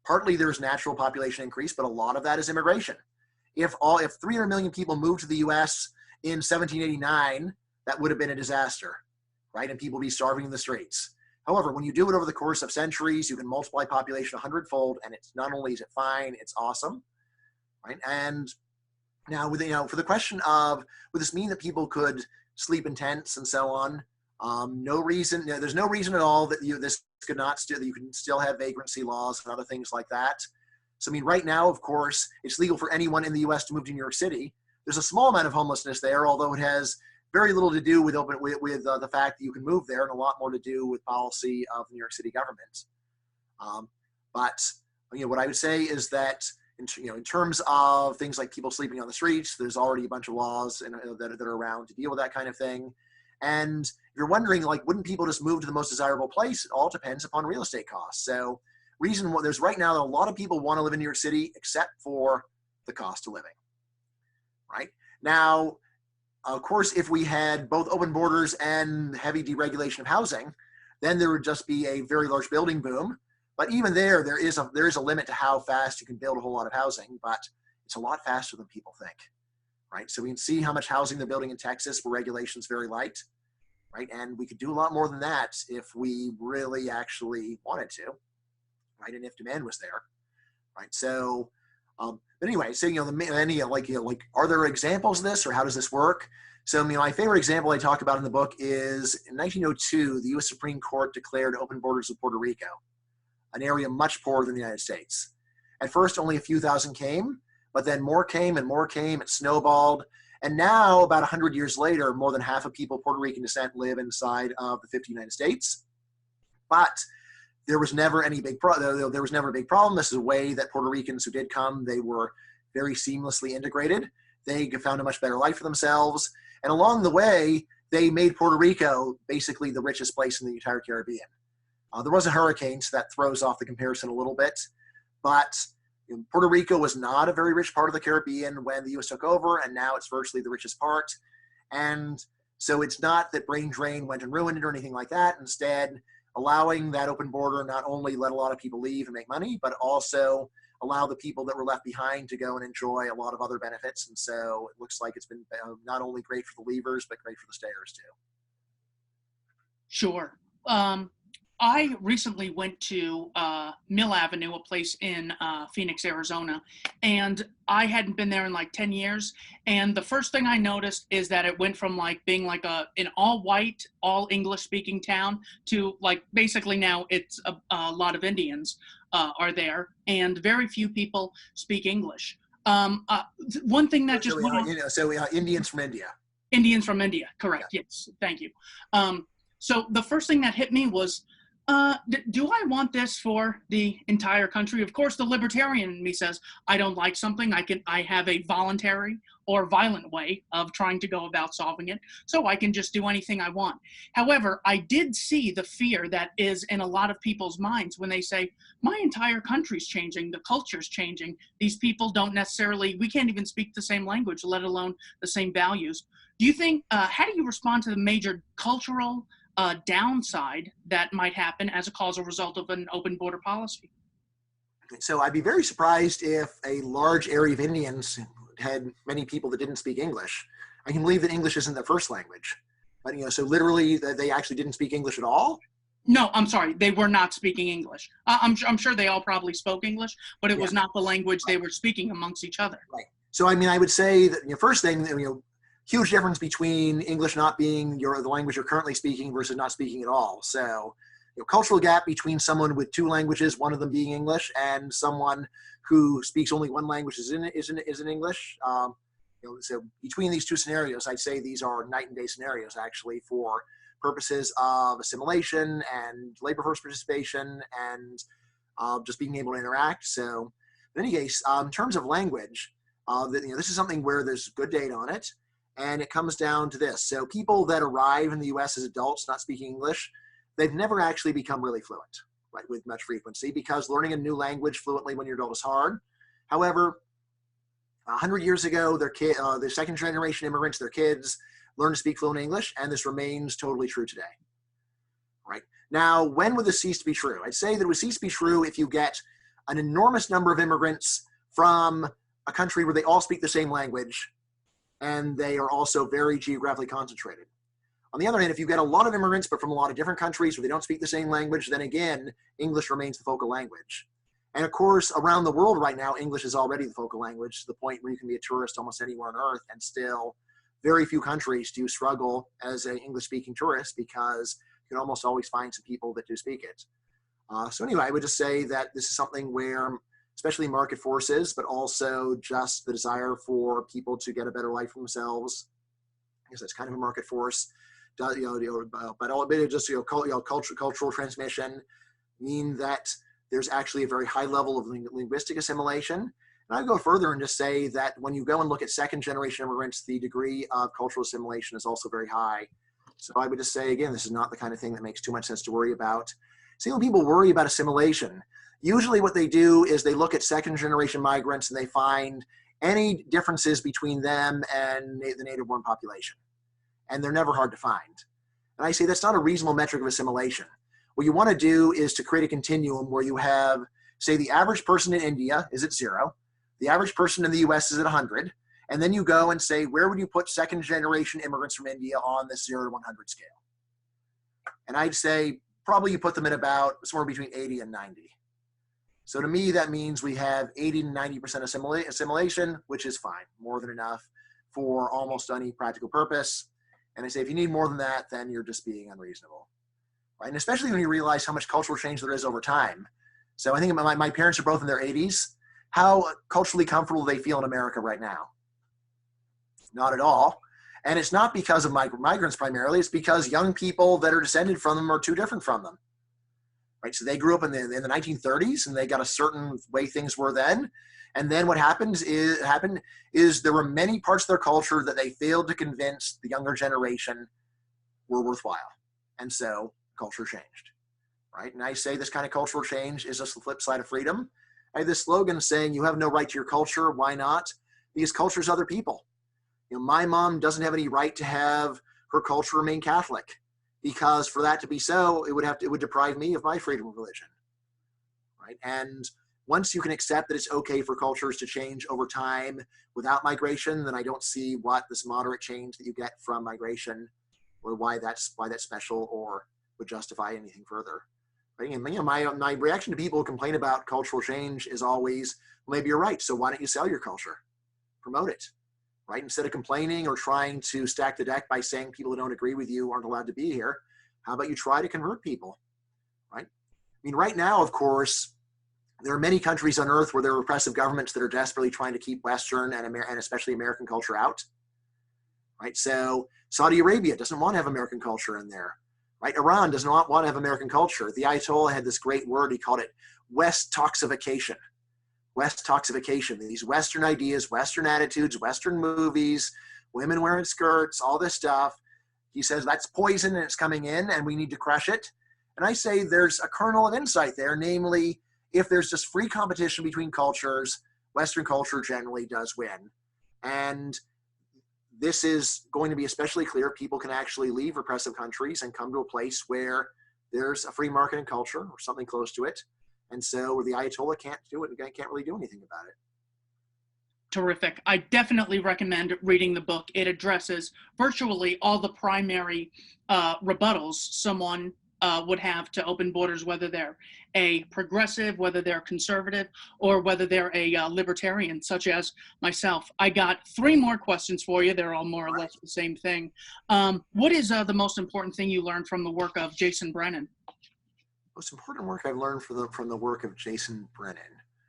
partly there's natural population increase, but a lot of that is immigration. If 300 million people moved to the US in 1789, that would have been a disaster, right? And people would be starving in the streets. However, when you do it over the course of centuries, you can multiply population 100-fold, and it's not only is it fine, it's awesome, right? And now, with, you know, for the question of, would this mean that people could sleep in tents and so on? No reason. You know, there's no reason at all that this could not still. You can still have vagrancy laws and other things like that. So, I mean, right now, of course, it's legal for anyone in the U.S. to move to New York City. There's a small amount of homelessness there, although it has very little to do with the fact that you can move there, and a lot more to do with policy of the New York City government. But you know, what I would say is that in terms of things like people sleeping on the streets, there's already a bunch of laws that are around to deal with that kind of thing. And if you're wondering, like, wouldn't people just move to the most desirable place? It all depends upon real estate costs. So there's right now a lot of people want to live in New York City, except for the cost of living. Right now, of course, if we had both open borders and heavy deregulation of housing, then there would just be a very large building boom. But even there is a limit to how fast you can build a whole lot of housing, but it's a lot faster than people think. right? So we can see how much housing they're building in Texas where regulation's very light, right? And we could do a lot more than that if we really actually wanted to, right? And if demand was there, right? So, but anyway, so, are there examples of this, or how does this work? So, my favorite example I talk about in the book is in 1902, the U.S. Supreme Court declared open borders with Puerto Rico, an area much poorer than the United States. At first, only a few thousand came, but then more came and more came. It snowballed. And now, about 100 years later, more than half of people of Puerto Rican descent live inside of the 50 United States. But there was never any big problem. There was never a big problem. This is a way that Puerto Ricans who did come, they were very seamlessly integrated. They found a much better life for themselves. And along the way, they made Puerto Rico basically the richest place in the entire Caribbean. There was a hurricane, so that throws off the comparison a little bit. But Puerto Rico was not a very rich part of the Caribbean when the U.S. took over, and now it's virtually the richest part. And so it's not that brain drain went and ruined it or anything like that. Instead, allowing that open border not only let a lot of people leave and make money, but also allow the people that were left behind to go and enjoy a lot of other benefits. And so it looks like it's been not only great for the leavers, but great for the stayers too. Sure. I recently went to Mill Avenue, a place in Phoenix, Arizona, and I hadn't been there in like 10 years. And the first thing I noticed is that it went from like being like an all white, all English speaking town to like basically now it's a lot of Indians are there, and very few people speak English. One thing that just Indians from India. Indians from India, correct? Yeah. Yes, thank you. So the first thing that hit me was, do I want this for the entire country? Of course, the libertarian in me says, I don't like something. I have a voluntary or violent way of trying to go about solving it, so I can just do anything I want. However, I did see the fear that is in a lot of people's minds when they say, my entire country's changing, the culture's changing. These people don't necessarily, we can't even speak the same language, let alone the same values. Do you think, how do you respond to the major cultural downside that might happen as a causal result of an open border policy? So I'd be very surprised if a large area of Indians had many people that didn't speak English. I can believe that English isn't their first language, but so literally they actually didn't speak English at all. No, I'm sorry, they were not speaking English. I'm sure they all probably spoke English, but it was not the language they were speaking amongst each other. Right. So I would say that first thing, huge difference between English not being the language you're currently speaking versus not speaking at all. So, cultural gap between someone with two languages, one of them being English, and someone who speaks only one language is in English. So between these two scenarios, I'd say these are night and day scenarios actually for purposes of assimilation and labor force participation and just being able to interact. So, in any case, in terms of language, this is something where there's good data on it. And it comes down to this. So people that arrive in the U.S. as adults not speaking English, they've never actually become really fluent, right, with much frequency, because learning a new language fluently when you're adult is hard. However, 100 years ago, the second generation immigrants, their kids, learned to speak fluent English, and this remains totally true today. Right? Now, when would this cease to be true? I'd say that it would cease to be true if you get an enormous number of immigrants from a country where they all speak the same language, and they are also very geographically concentrated. On the other hand, if you get a lot of immigrants, but from a lot of different countries where they don't speak the same language, then again, English remains the focal language. And of course, around the world right now, English is already the focal language to the point where you can be a tourist almost anywhere on earth, and still very few countries do struggle as an English-speaking tourist because you can almost always find some people that do speak it. So anyway, I would just say that this is something where especially market forces, but also just the desire for people to get a better life for themselves. I guess that's kind of a market force. But all of it is just cultural transmission mean that there's actually a very high level of linguistic assimilation. And I'd go further and just say that when you go and look at second generation immigrants, the degree of cultural assimilation is also very high. So I would just say, again, this is not the kind of thing that makes too much sense to worry about. See, when people worry about assimilation, usually what they do is they look at second generation migrants and they find any differences between them and the native-born population. And they're never hard to find. And I say that's not a reasonable metric of assimilation. What you want to do is to create a continuum where you have, say, the average person in India is at 0, the average person in the US is at 100, And then you go and say, where would you put second generation immigrants from India on this 0 to 100 scale? And I'd say probably you put them at about somewhere between 80 and 90. So to me, that means we have 80 to 90% assimilation, which is fine, more than enough for almost any practical purpose. And I say, if you need more than that, then you're just being unreasonable, right? And especially when you realize how much cultural change there is over time. So I think my parents are both in their 80s. How culturally comfortable do they feel in America right now? Not at all. And it's not because of migrants primarily, it's because young people that are descended from them are too different from them. Right, so they grew up in the 1930s, and they got a certain way things were then. And then what happened is there were many parts of their culture that they failed to convince the younger generation were worthwhile. And so culture changed, right? And I say this kind of cultural change is just the flip side of freedom. I have this slogan saying, you have no right to your culture. Why not? Because culture is other people. You know, my mom doesn't have any right to have her culture remain Catholic, because for that to be so, it would deprive me of my freedom of religion, right? And once you can accept that it's okay for cultures to change over time without migration, then I don't see what this moderate change that you get from migration, or why that's special or would justify anything further. Right? And, you know, my reaction to people who complain about cultural change is always, well, maybe you're right. So why don't you sell your culture, promote it? Right? Instead of complaining or trying to stack the deck by saying people who don't agree with you aren't allowed to be here, how about you try to convert people, right? I mean, right now, of course, there are many countries on earth where there are repressive governments that are desperately trying to keep Western and especially American culture out, right? So Saudi Arabia doesn't want to have American culture in there, right? Iran does not want to have American culture. The Ayatollah had this great word, he called it West toxification. West toxification, these Western ideas, Western attitudes, Western movies, women wearing skirts, all this stuff. He says that's poison and it's coming in and we need to crush it. And I say there's a kernel of insight there, namely, if there's just free competition between cultures, Western culture generally does win. And this is going to be especially clear if people can actually leave repressive countries and come to a place where there's a free market in culture or something close to it. And so the Ayatollah can't do it, can't really do anything about it. Terrific. I definitely recommend reading the book. It addresses virtually all the primary rebuttals someone would have to open borders, whether they're a progressive, whether they're conservative, or whether they're a libertarian, such as myself. I got 3 more questions for you. They're all more or less the same thing. What is the most important thing you learned from the work of Jason Brennan? Most important work I've learned from the work of Jason Brennan.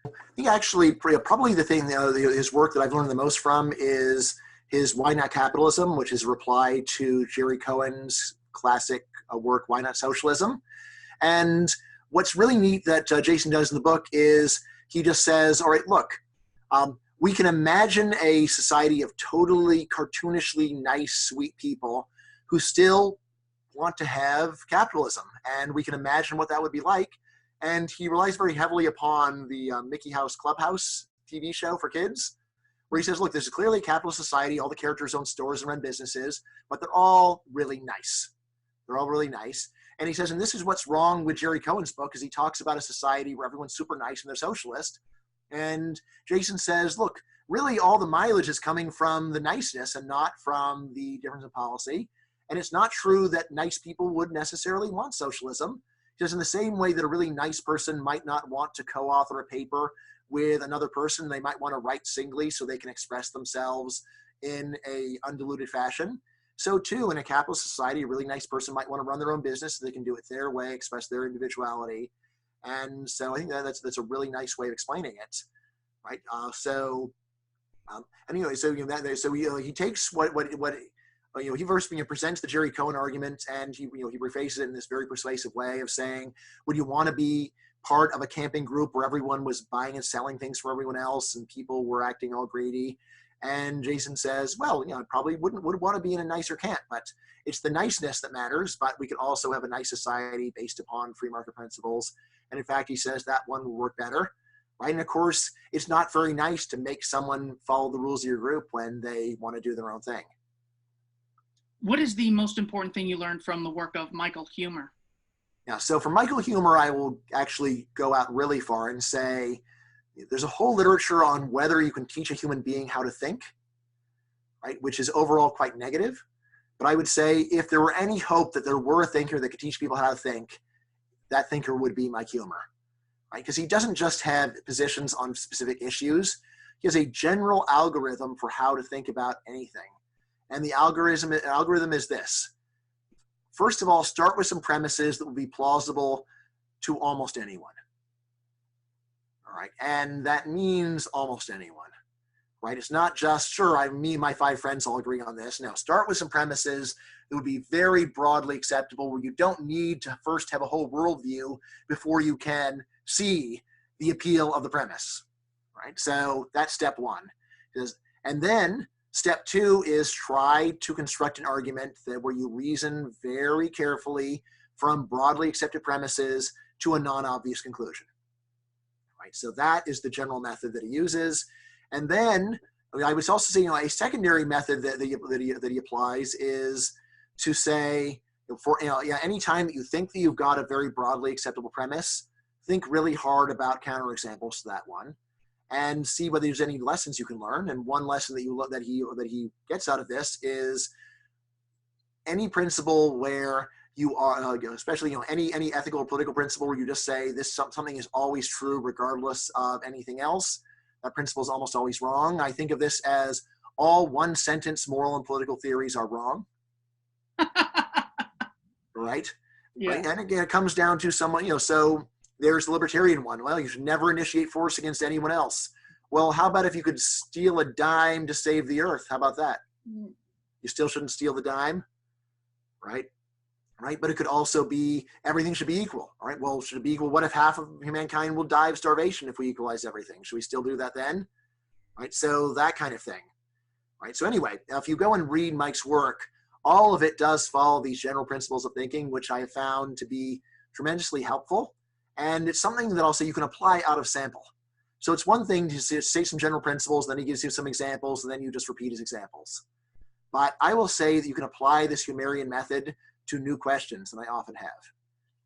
I think actually probably the thing, his work that I've learned the most from is his Why Not Capitalism, which is a reply to Jerry Cohen's classic work, Why Not Socialism? And what's really neat that Jason does in the book is he just says, all right, look, we can imagine a society of totally cartoonishly nice, sweet people who still want to have capitalism, and we can imagine what that would be like. And he relies very heavily upon the Mickey House Clubhouse TV show for kids, where he says, look, this is clearly a capitalist society. All the characters own stores and run businesses, but they're all really nice. They're all really nice. And he says, and this is what's wrong with Jerry Cohen's book, is he talks about a society where everyone's super nice and they're socialist. And Jason says, look, really all the mileage is coming from the niceness and not from the difference in policy. And it's not true that nice people would necessarily want socialism, because in the same way that a really nice person might not want to co-author a paper with another person, they might want to write singly so they can express themselves in a undiluted fashion. So too, in a capitalist society, a really nice person might want to run their own business so they can do it their way, express their individuality. And so I think that's a really nice way of explaining it, right? Anyway, so he takes what he first presents the Jerry Cohen argument, and he refaces it in this very persuasive way of saying, would you want to be part of a camping group where everyone was buying and selling things for everyone else and people were acting all greedy? And Jason says, well, I probably would want to be in a nicer camp, but it's the niceness that matters. But we could also have a nice society based upon free market principles. And in fact, he says that one will work better, right? And of course, it's not very nice to make someone follow the rules of your group when they want to do their own thing. What is the most important thing you learned from the work of Michael Huemer? Yeah, so for Michael Huemer, I will actually go out really far and say there's a whole literature on whether you can teach a human being how to think. right, which is overall quite negative. But I would say if there were any hope that there were a thinker that could teach people how to think, that thinker would be Mike Huemer, right? Because he doesn't just have positions on specific issues. He has a general algorithm for how to think about anything. And the algorithm is this. First of all, start with some premises that will be plausible to almost anyone. All right, and that means almost anyone, right? It's not just, sure, me and my 5 friends all agree on this. No, start with some premises that would be very broadly acceptable, where you don't need to first have a whole worldview before you can see the appeal of the premise, right? So that's step 1. And then step 2 is try to construct an argument where you reason very carefully from broadly accepted premises to a non-obvious conclusion. Right, so that is the general method that he uses. And then I would also say, a secondary method that he applies is to say, any time that you think that you've got a very broadly acceptable premise, think really hard about counterexamples to that one, and see whether there's any lessons you can learn. And one lesson that he gets out of this is any principle where you are, especially any ethical or political principle where you just say this something is always true regardless of anything else. That principle is almost always wrong. I think of this as all one-sentence moral and political theories are wrong. Right? Yeah. Right? And again, it comes down to someone, so there's the libertarian one. Well, you should never initiate force against anyone else. Well, how about if you could steal a dime to save the earth? How about that? You still shouldn't steal the dime, right? Right, but it could also be everything should be equal. All right, well, should it be equal? What if half of mankind will die of starvation if we equalize everything? Should we still do that then? Right, so that kind of thing. Right, so anyway, if you go and read Mike's work, all of it does follow these general principles of thinking, which I have found to be tremendously helpful. And it's something that I'll say you can apply out of sample. So it's one thing to say some general principles, then he gives you some examples, and then you just repeat his examples. But I will say that you can apply this Huemerian method to new questions, and I often have,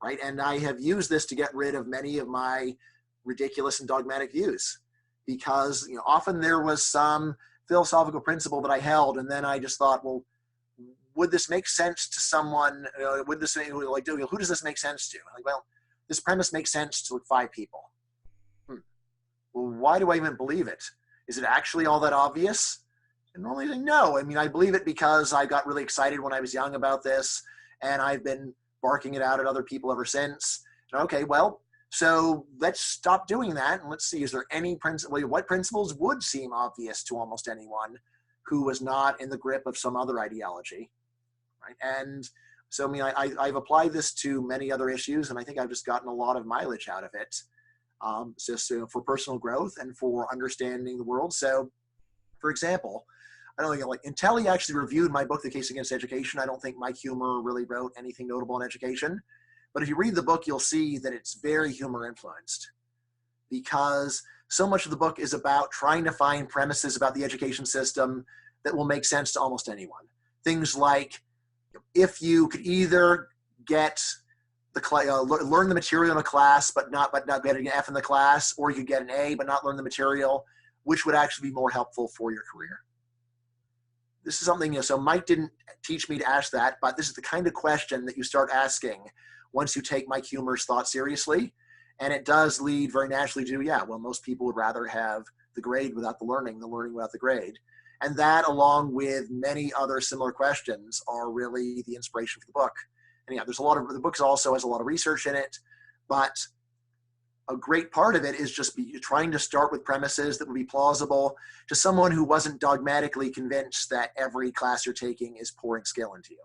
right? And I have used this to get rid of many of my ridiculous and dogmatic views, because often there was some philosophical principle that I held, and then I just thought, well, would this make sense to someone? Who does this make sense to? Like, well, this premise makes sense to 5 people. Well, why do I even believe it? Is it actually all that obvious? And normally, no. I mean, I believe it because I got really excited when I was young about this, and I've been barking it out at other people ever since. Okay, well, so let's stop doing that, and let's see, is there any principle? What principles would seem obvious to almost anyone who was not in the grip of some other ideology, right? And so, I mean, I've applied this to many other issues, and I think I've just gotten a lot of mileage out of it, just for personal growth and for understanding the world. So, for example, I don't think until he actually reviewed my book, The Case Against Education, I don't think Mike Huemer really wrote anything notable on education. But if you read the book, you'll see that it's very Huemer influenced, because so much of the book is about trying to find premises about the education system that will make sense to almost anyone. Things like, if you could either get learn the material in a class but not get an F in the class, or you could get an A but not learn the material, which would actually be more helpful for your career? This is something, so Mike didn't teach me to ask that, but this is the kind of question that you start asking once you take Mike Huemer's thought seriously. And it does lead very naturally to, yeah, well, most people would rather have the grade without the learning than learning without the grade. And that, along with many other similar questions, are really the inspiration for the book. And yeah, the book also has a lot of research in it, but a great part of it is just trying to start with premises that would be plausible to someone who wasn't dogmatically convinced that every class you're taking is pouring skill into you.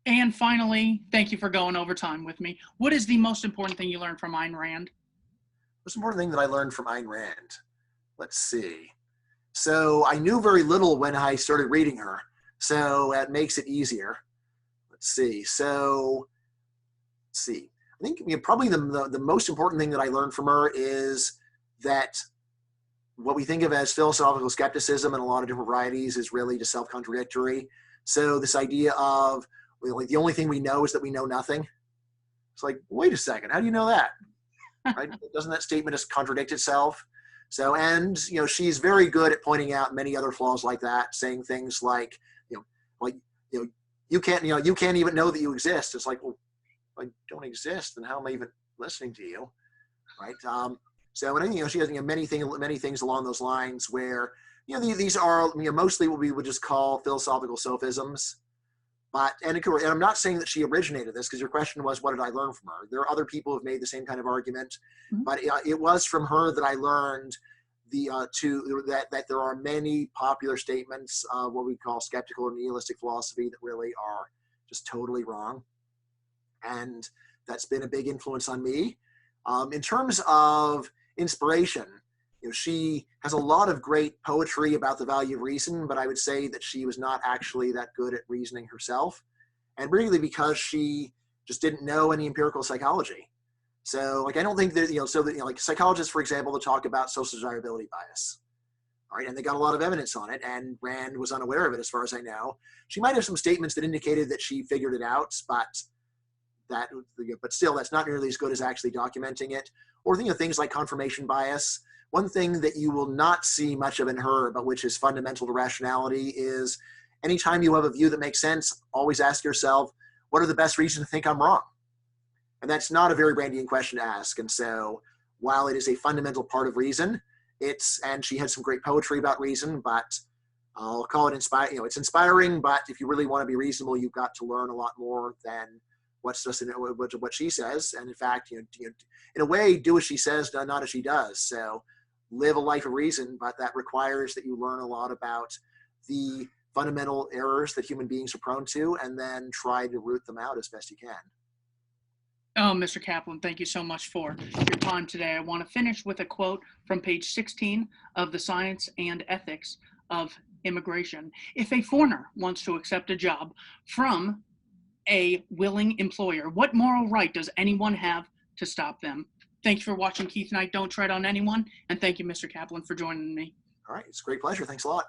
And finally, thank you for going over time with me. What is the most important thing you learned from Ayn Rand? The most important thing that I learned from Ayn Rand, let's see. So I knew very little when I started reading her, so that makes it easier. Let's see. I think probably the most important thing that I learned from her is that what we think of as philosophical skepticism in a lot of different varieties is really just self-contradictory. So this idea of the only thing we know is that we know nothing. It's like, wait a second, how do you know that? Right? Doesn't that statement just contradict itself? So, and she's very good at pointing out many other flaws like that, saying things like, like you can't even know that you exist. It's like, well, if I don't exist, then how am I even listening to you, right? So, and she has many things along those lines where these are mostly what we would just call philosophical sophisms. But and I'm not saying that she originated this, because your question was, what did I learn from her? There are other people who have made the same kind of argument, but it was from her that I learned that there are many popular statements of what we call skeptical or nihilistic philosophy that really are just totally wrong, and that's been a big influence on me. In terms of inspiration, she has a lot of great poetry about the value of reason, but I would say that she was not actually that good at reasoning herself, and really because she just didn't know any empirical psychology. So, I don't think that, like psychologists, for example, that talk about social desirability bias, all right, and they got a lot of evidence on it, and Rand was unaware of it, as far as I know. She might have some statements that indicated that she figured it out, but still, that's not nearly as good as actually documenting it. Or things like confirmation bias. One thing that you will not see much of in her, but which is fundamental to rationality, is anytime you have a view that makes sense, always ask yourself, what are the best reasons to think I'm wrong? And that's not a very Brandian question to ask. And so while it is a fundamental part of reason, and she had some great poetry about reason, but I'll call it inspiring. It's inspiring, but if you really want to be reasonable, you've got to learn a lot more than what's just what she says. And in fact, in a way, do as she says, not as she does. So live a life of reason, but that requires that you learn a lot about the fundamental errors that human beings are prone to, and then try to root them out as best you can. Oh, Mr. Caplan, thank you so much for your time today. I want to finish with a quote from page 16 of the Science and Ethics of Immigration. If a foreigner wants to accept a job from a willing employer, what moral right does anyone have to stop them? Thank you for watching Keith and I Don't Tread on Anyone, and thank you, Mr. Caplan, for joining me. All right, it's a great pleasure. Thanks a lot.